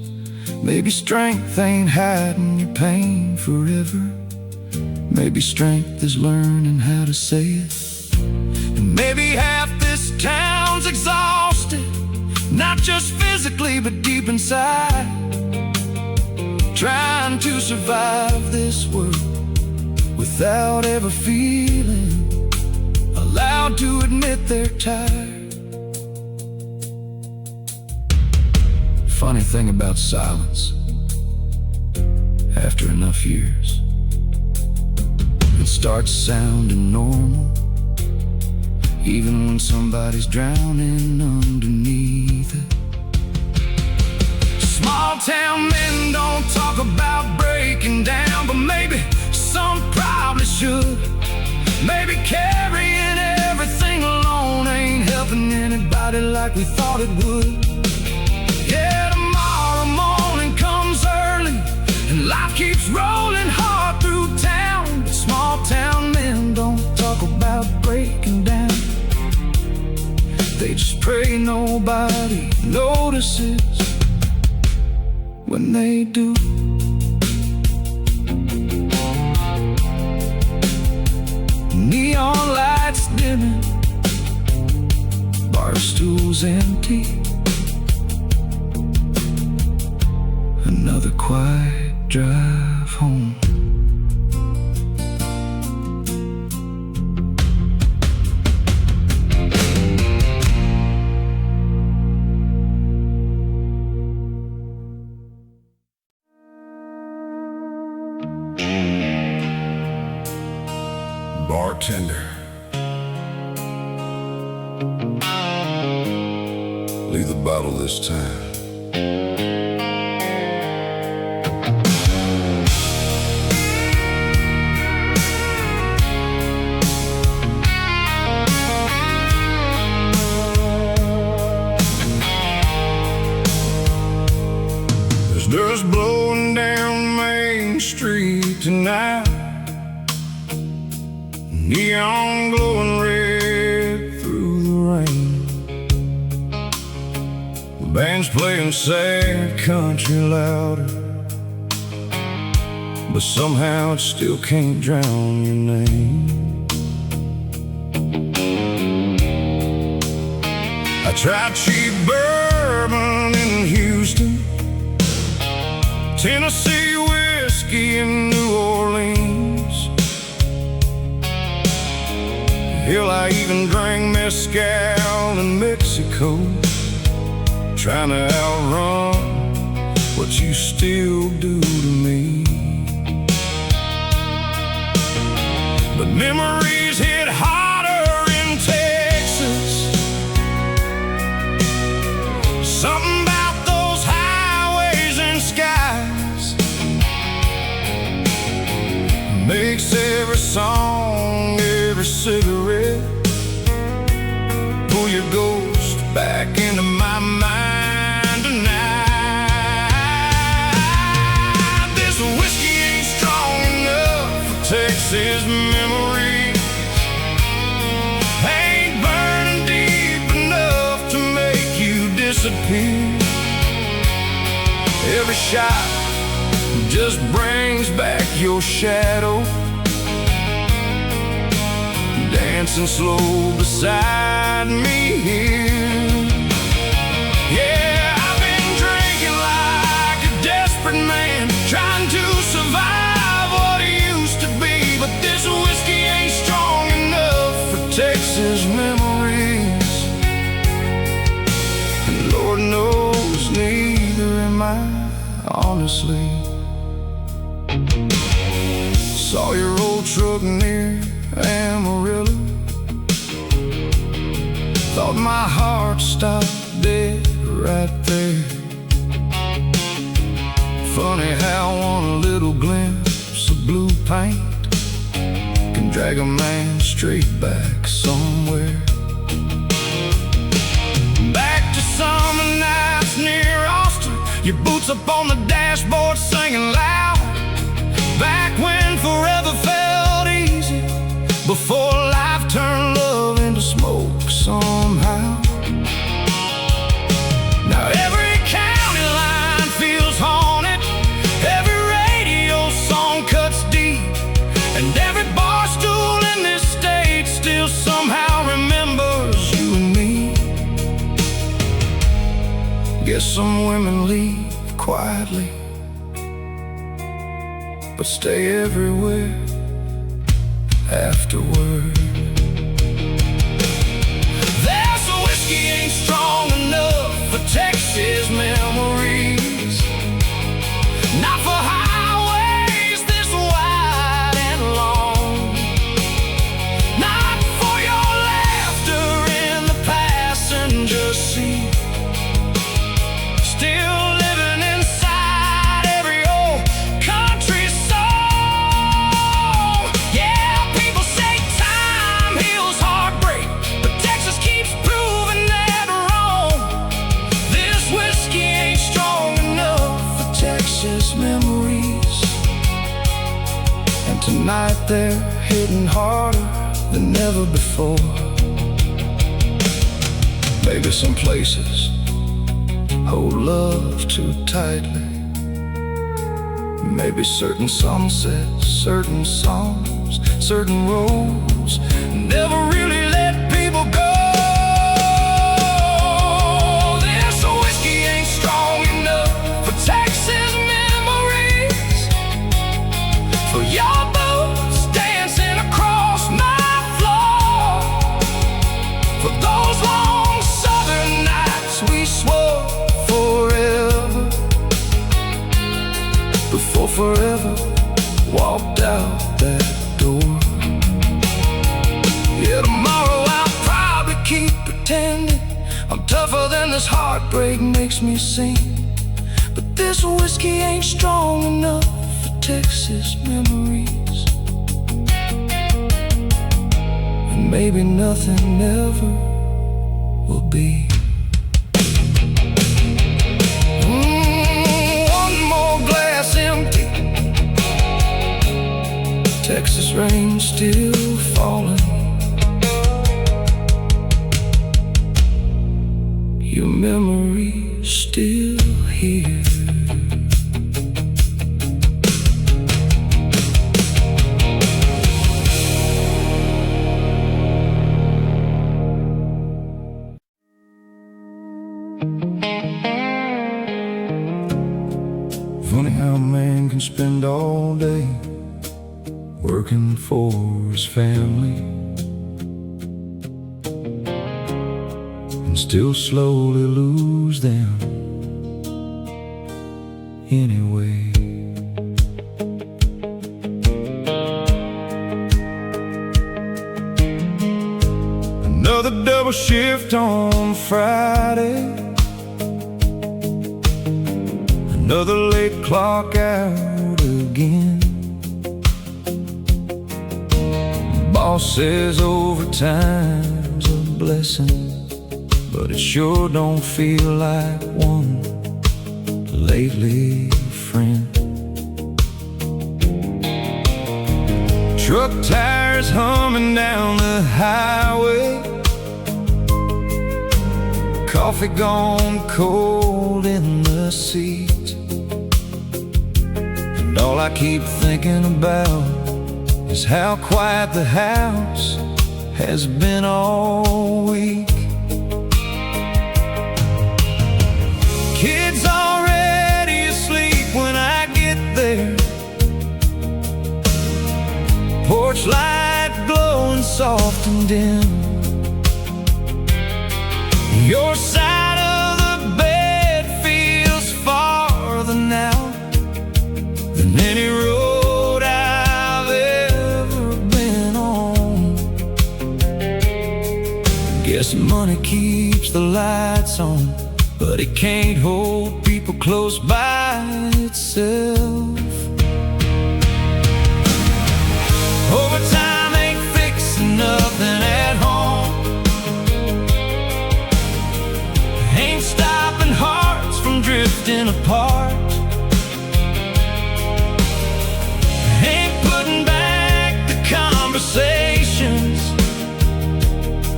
Speaker 1: Maybe strength ain't hiding your pain forever. Maybe strength is learning how to say it. And maybe half this town's exhausted, not just physically but deep inside, trying to survive this world without ever feeling allowed to admit they're tired. Funny thing about silence, after enough years, it starts sounding normal, even when somebody's drowning underneath it. Small town men don't talk about breaking down, but maybe some probably should. Maybe carrying everything alone ain't helping anybody like we thought it would. Yeah, tomorrow morning comes early and life keeps rolling hard through town. But small town men don't talk about breaking down. They just pray nobody notices when they do. Neon lights dimming, bar stools empty, another quiet drive home. Bartender, leave the bottle this time. There's dust blowing down Main Street tonight, neon glowing red through the rain. The band's playing sad country louder, but somehow it still can't drown your name. I tried cheap bourbon in Houston, Tennessee whiskey in New Orleans. Hell, I even drank mezcal in Mexico, trying to outrun what you still do to me. Memories hit harder in Texas. Something about those highways and skies makes every song, every cigarette pull your ghost back into my mind tonight. This whiskey ain't strong enough for Texas memories. Ain't burning deep enough to make you disappear. Every shot just brings back your shadow, dancing slow beside me here. Yeah, I've been drinking like a desperate man, trying to survive what it used to be. But this whiskey ain't strong enough for Texas memories. And Lord knows neither am I, honestly. Saw your old truck near Amarillo, thought my heart stopped dead right there. Funny how one little glimpse of blue paint can drag a man straight back somewhere. Back to summer nights near Austin, your boots up on the dashboard singing loud. Back when forever felt easy, before life turned love into smoke somehow. Now every county line feels haunted, every radio song cuts deep, and every bar stool in this state still somehow remembers you and me. Guess some women leave quietly, but stay everywhere afterward. This whiskey ain't strong enough for Texas memories, not for highways this wide and long, not for your laughter in the passenger seat, still living inside every old country song. Yeah, people say time heals heartbreak, but Texas keeps proving that wrong. This whiskey ain't strong enough for Texas memories, and tonight they're hitting harder than ever before. Maybe some places hold love too tightly. Maybe certain sunsets, certain songs, certain roads never really let people go. This whiskey ain't strong enough for Texas memories, for your boots dancing across my floor, for those long southern nights we swore forever, before forever walked out that door. Yeah, tomorrow I'll probably keep pretending I'm tougher than this heartbreak makes me sing. But this whiskey ain't strong enough for Texas memories, and maybe nothing ever will be. One more glass empty, Texas rain still falling, your memory's still here. Funny how a man can spend all day working for his family and still slowly lose them anyway. Another double shift on Friday, another late clock out again. Boss says overtime's a blessing, but it sure don't feel like one lately, friend. Truck tires humming down the highway, coffee gone cold in the seat, and all I keep thinking about is how quiet the house has been all week. Kids already asleep when I get there, porch light glowing soft and dim. Your side of the bed feels farther now than any road I've ever been on. Guess money keeps the lights on, but it can't hold people close by itself. Overtime ain't fixing nothing at home, ain't stopping hearts from drifting apart, ain't putting back the conversations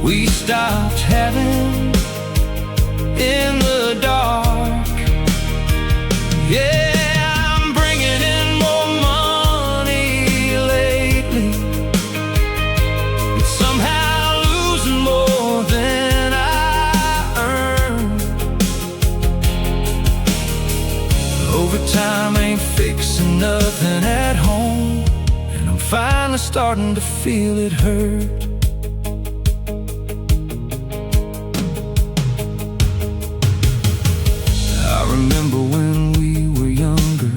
Speaker 1: we stopped having in the dark. Yeah, I'm bringing in more money lately, but somehow losing more than I earn. Overtime ain't fixing nothing at home, and I'm finally starting to feel it hurt. Remember when we were younger,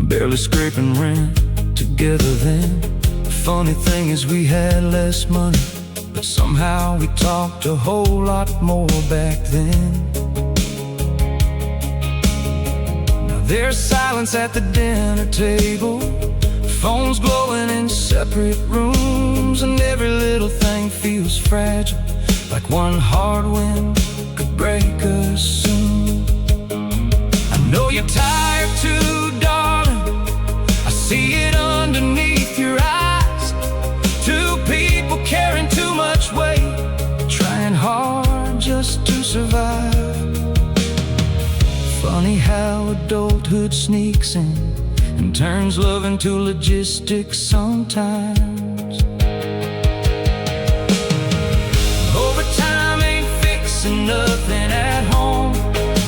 Speaker 1: barely scraping rent together then. The funny thing is we had less money, but somehow we talked a whole lot more back then. Now there's silence at the dinner table, phones glowing in separate rooms, and every little thing feels fragile, like one hard wind could break us soon. Know you're tired too, darling, I see it underneath your eyes. Two people carrying too much weight, trying hard just to survive. Funny how adulthood sneaks in and turns love into logistics sometimes. Overtime ain't fixing nothing at home,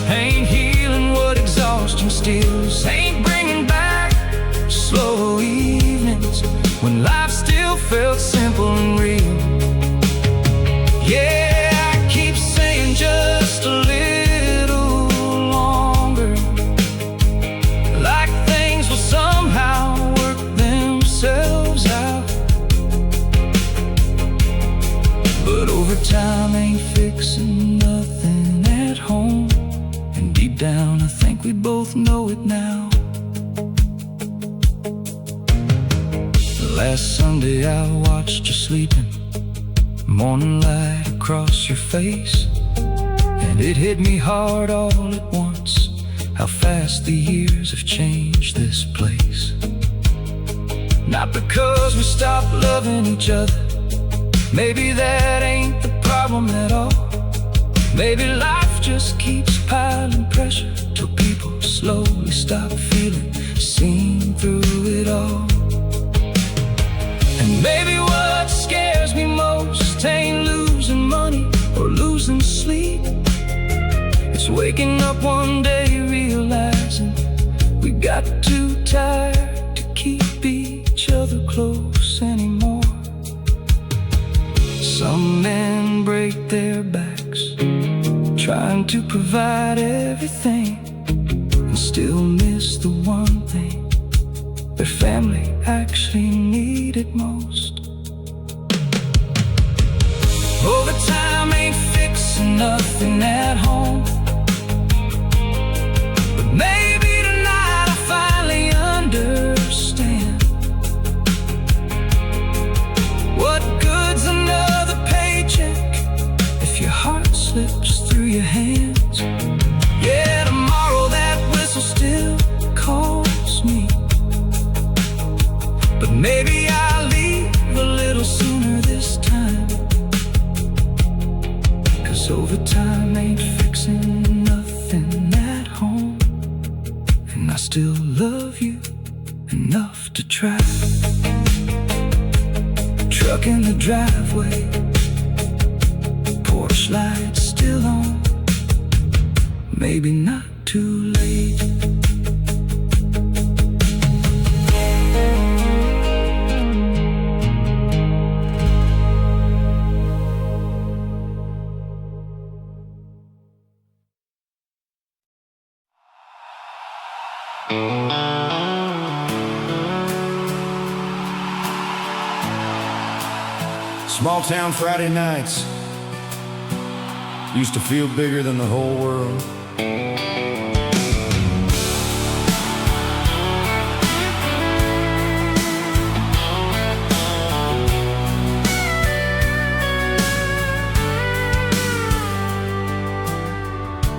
Speaker 1: ain't healing what exhaustion steals, ain't bringing back slow evenings when life still felt simple and real. Yeah, I keep saying just a little longer, like things will somehow work themselves out. But overtime ain't fixing nothing at home, and deep down I think we both know it now. Last Sunday I watched you sleeping, morning light across your face, and it hit me hard all at once, how fast the years have changed this place. Not because we stopped loving each other, maybe that ain't the problem at all. Maybe life just keeps piling pressure till people slowly stop feeling seen through it all. And maybe what scares me most ain't losing money or losing sleep, it's waking up one day realizing we got too tired to keep each other close anymore. Some men break their backs trying to provide everything, and still miss the one thing their family actually needed most. Overtime
Speaker 2: nothing at home. But maybe tonight I finally understand. What good's another paycheck if your heart slips through your hands? Yeah, tomorrow that whistle still calls me. But maybe I'll leave a little sooner this time, 'cause overtime ain't fixing nothing at home. And I still love you enough to try. Truck in the driveway, porch lights still on. Maybe not too late.
Speaker 1: Small town Friday nights used to feel bigger than the whole world.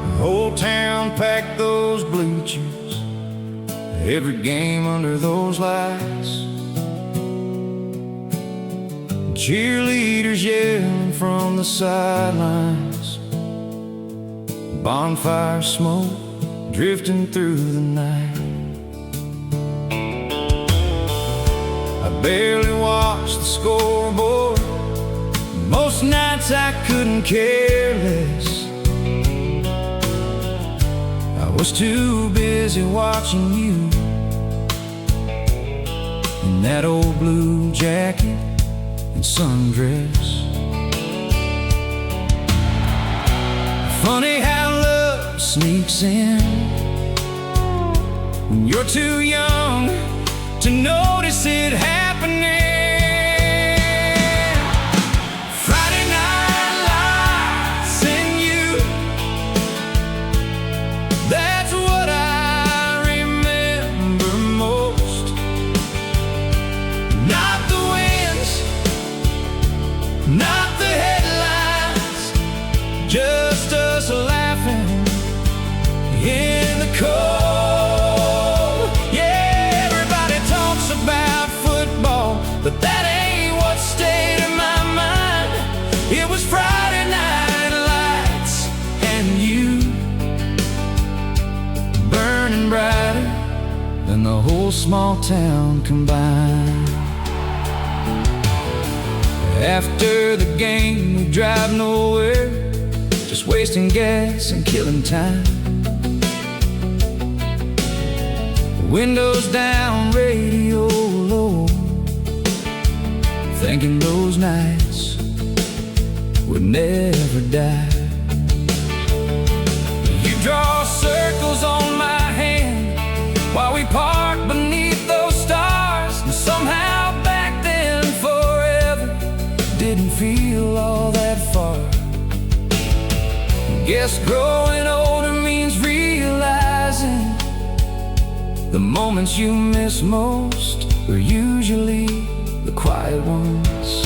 Speaker 1: The whole town packed those bleachers, every game under those lights. Cheerleaders yelling from the sidelines, bonfire smoke drifting through the night. I barely watched the scoreboard, most nights I couldn't care less. I was too busy watching you in that old blue jacket and sundress. Funny how love sneaks in when you're too young to notice it happening. Friday night lights and you, that's what I remember most. Not the winds, not the headlines, just us laughing in the cold. Yeah, everybody talks about football, but that ain't what stayed in my mind. It was Friday night lights and you, burning brighter than the whole small town combined. After the game, we drive nowhere, just wasting gas and killing time. Windows down, radio low, thinking those nights would never die. You draw circles on my hand while we park beneath those stars, and somehow back then forever didn't feel all that far. Guess growing older means realizing the moments you miss most are usually the quiet ones.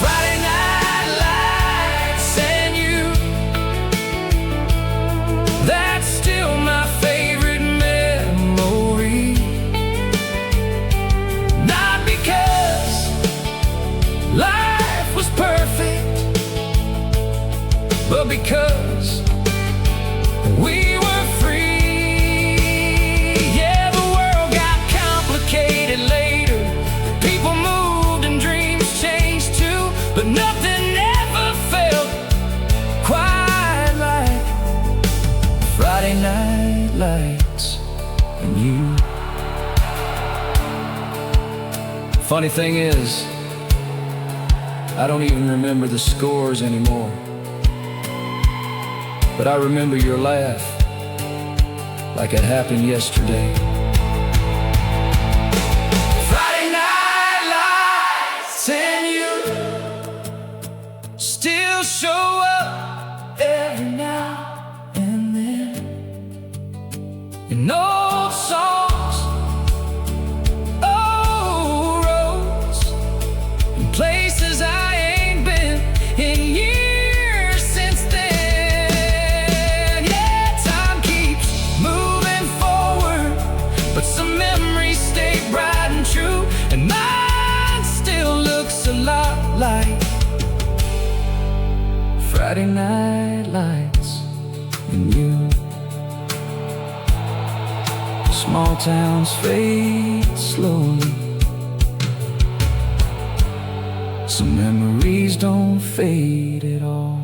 Speaker 1: Friday night lights and you, that's still my favorite memory. Not because life was perfect, but because we were free. Yeah, the world got complicated later. People moved and dreams changed too, but nothing ever felt quite like Friday night lights and you. Funny thing is, I don't even remember the scores anymore, but I remember your laugh like it happened yesterday. Friday night lights and you,
Speaker 2: still show up every now and then in old songs, old roads, and places I ain't been in years since then. Yeah, time keeps moving forward, but some memories stay bright and true, and mine still looks a lot like Friday night lights and you. Small towns fade slowly, some memories don't fade at all.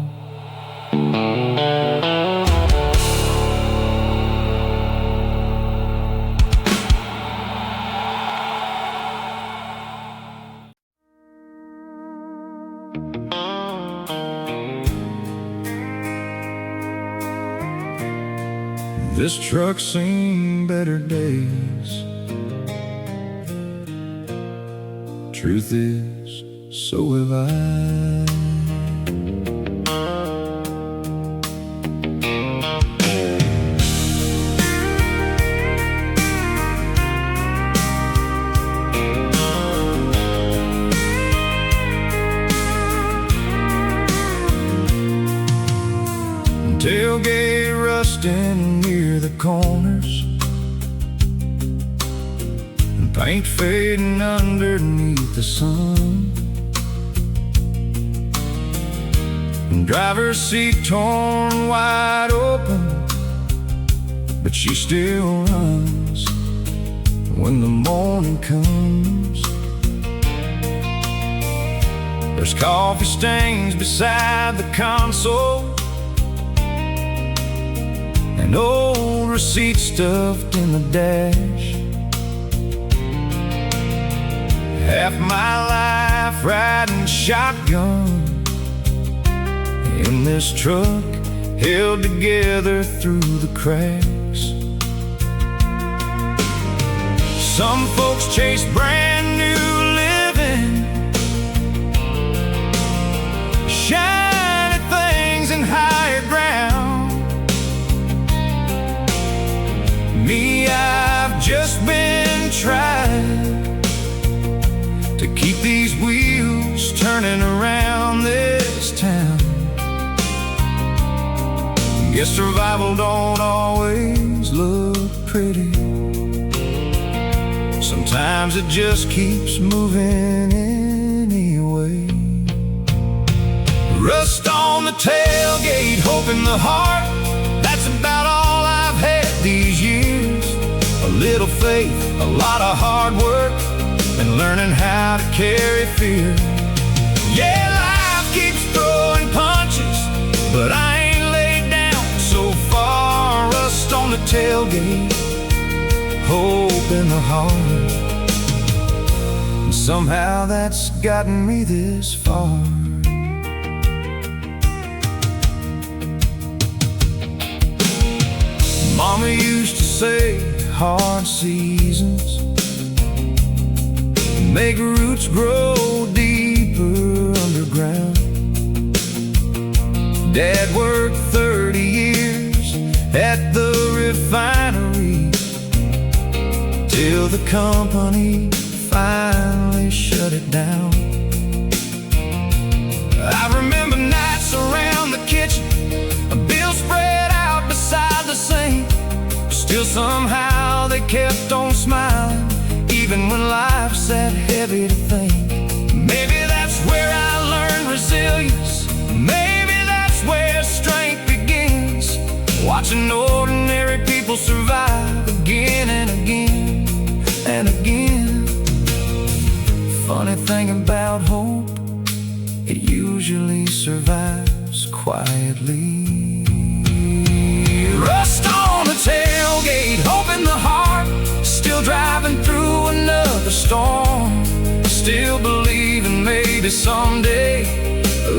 Speaker 1: This truck's seen better days. Truth is, so have I. Tailgate rusting near the corners, and paint fading underneath the sun, and driver's seat torn wide open, but she still runs when the morning comes. There's coffee stains beside the console, and old receipts stuffed in the dash. Half my life riding shotgun in this truck, held together through the cracks. Some folks chase brand new living, shiny things in higher ground. Me, I've just been trying to keep these wheels turning around this town. Guess survival don't always look pretty. Sometimes it just keeps moving anyway. Rust on the tailgate, hope in the heart. That's about all I've had these years. A little faith, a lot of hard work, and learning how to carry fear. Yeah, life keeps throwing punches, but I ain't laid down so far. Rust on the tailgate, hope in the heart, and somehow that's gotten me this far. Mama used to say hard seasons make roots grow deeper underground. Dad worked 30 years at the refinery till the company finally shut it down. I remember nights around the kitchen, a bill spread out beside the sink. Still somehow they kept on smiling, even when life sat heavy to think. Maybe that's where I learned resilience. Maybe that's where strength begins. Watching ordinary people survive again and again and again. Funny thing about hope, it usually survives quietly. Rust on the tailgate, hope in the heart, still driving through another storm. Still believing maybe someday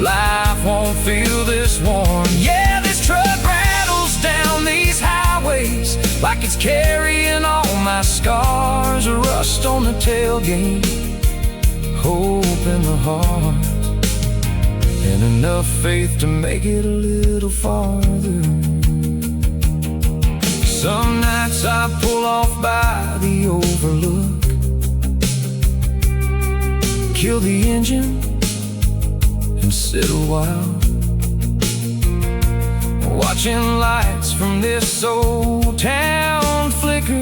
Speaker 1: life won't feel this warm. Yeah, this truck rattles down these highways like it's carrying all my scars. Rust on the tailgate, hope in the heart,
Speaker 2: and enough faith to make it a little farther. Some nights I pull off by the overlook, kill the engine and sit a while, watching lights from this old town flicker,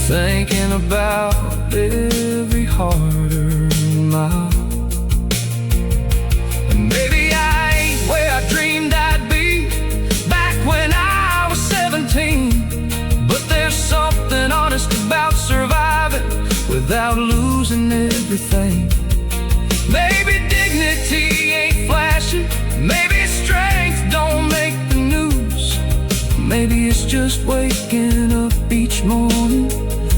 Speaker 2: thinking about every hard-earned mile. And maybe I ain't where I dreamed I'd be back when I was 17, but there's something honest about surviving without losing everything. Maybe dignity ain't flashy, maybe strength don't make the news, maybe it's just waking up each morning,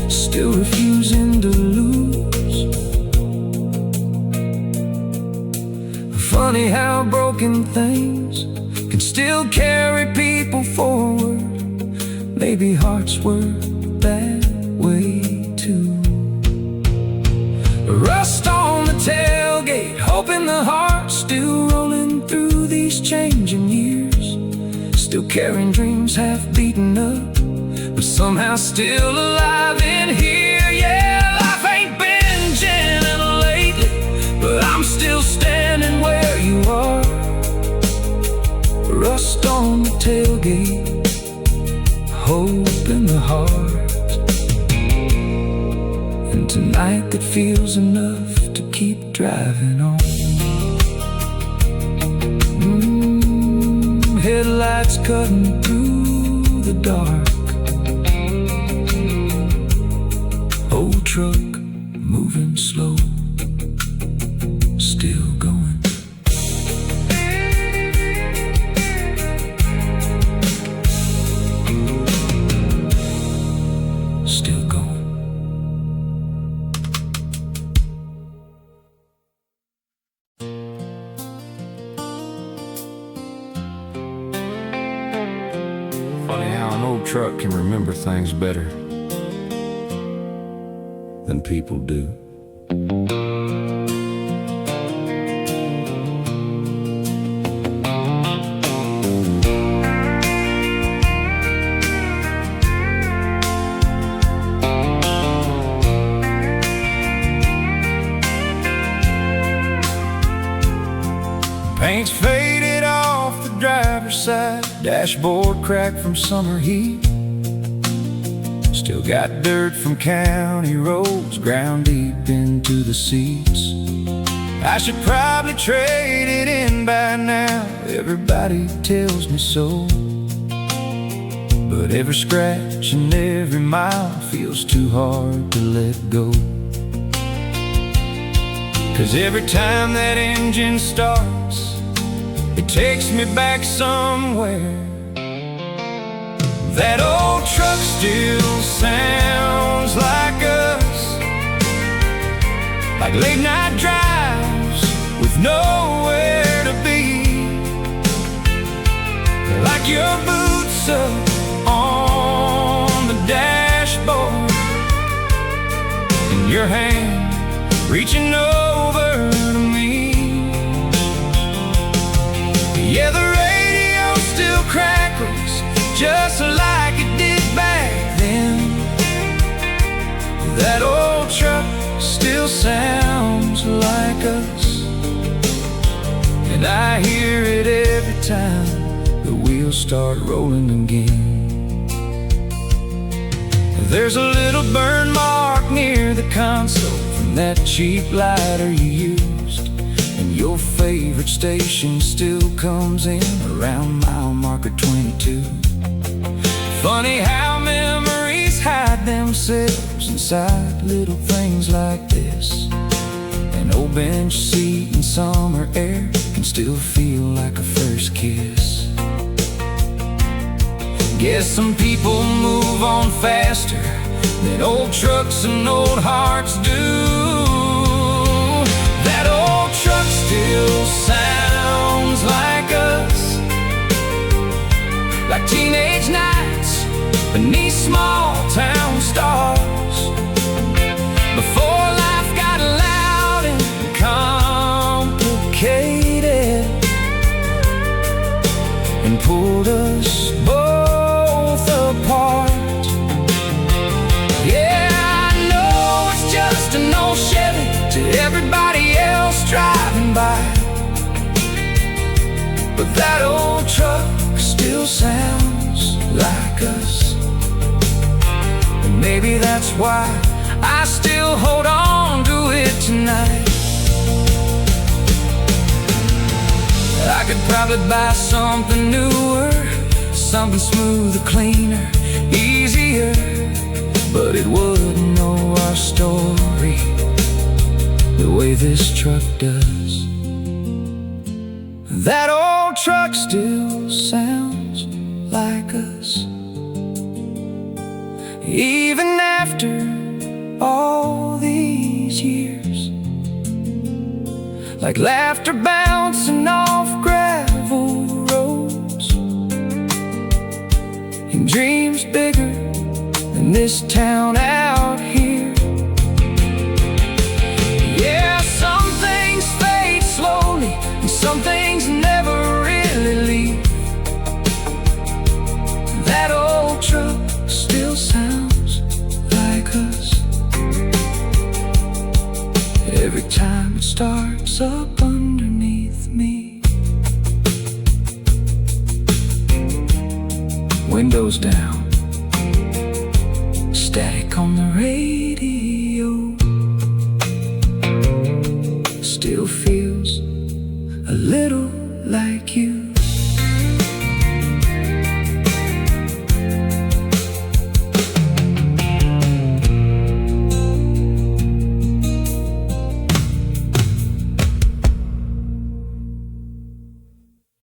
Speaker 2: still refusing to lose. Funny how broken things can still carry people forward. Maybe hearts were that way too. Rust on the tailgate, hoping the heart's still rolling through these changing years, still carrying dreams half beaten up, but somehow still alive in here. Yeah, life ain't been gentle lately, but I'm still standing where you are. Rust on the tailgate, hope in the heart, and tonight that feels enough to keep driving on. Headlights cutting through the dark, old truck moving slow, still going. Still going. Funny how an old truck can remember things better than people do. Paint's faded off the driver's side, dashboard cracked from summer heat, still got dirt from county roads ground deep into the seats. I should probably trade it in by now, everybody tells me so, but every scratch and every mile feels too hard to let go. 'Cause every time that engine starts, it takes me back somewhere. That old truck still sounds like us, like late night drives with nowhere to be, like your boots up on the dashboard, and your hand reaching over to me. Yeah, the radio still crackles just like it did back then. That old truck still sounds like us, and I hear it every time the wheels start rolling again. There's a little burn mark near the console from that cheap lighter you used, and your favorite station still comes in around mile marker 22. Funny how memories hide themselves inside little things like this. An old bench seat in summer air can still feel like a first kiss. Guess some people move on faster than old trucks and old hearts do. That old truck still sounds like us, like teenage nights beneath small town stars, before life got loud and complicated. and pulled us both apart. Yeah, I know it's just an old Chevy to everybody else driving by, but that old truck still sounds like us. And maybe that's why I still hold on to it tonight. I could probably buy something newer, something smoother, cleaner, easier, but it wouldn't know our story the way this truck does. That old truck still sounds like us, even after all these years. Like laughter bouncing off gravel roads, and dreams bigger than this town out here. Yeah, some things fade slowly, and some things never really leave. That old truck still sounds like us. Every time it starts up underneath me. Windows down, static on the radio, still feels a little like you.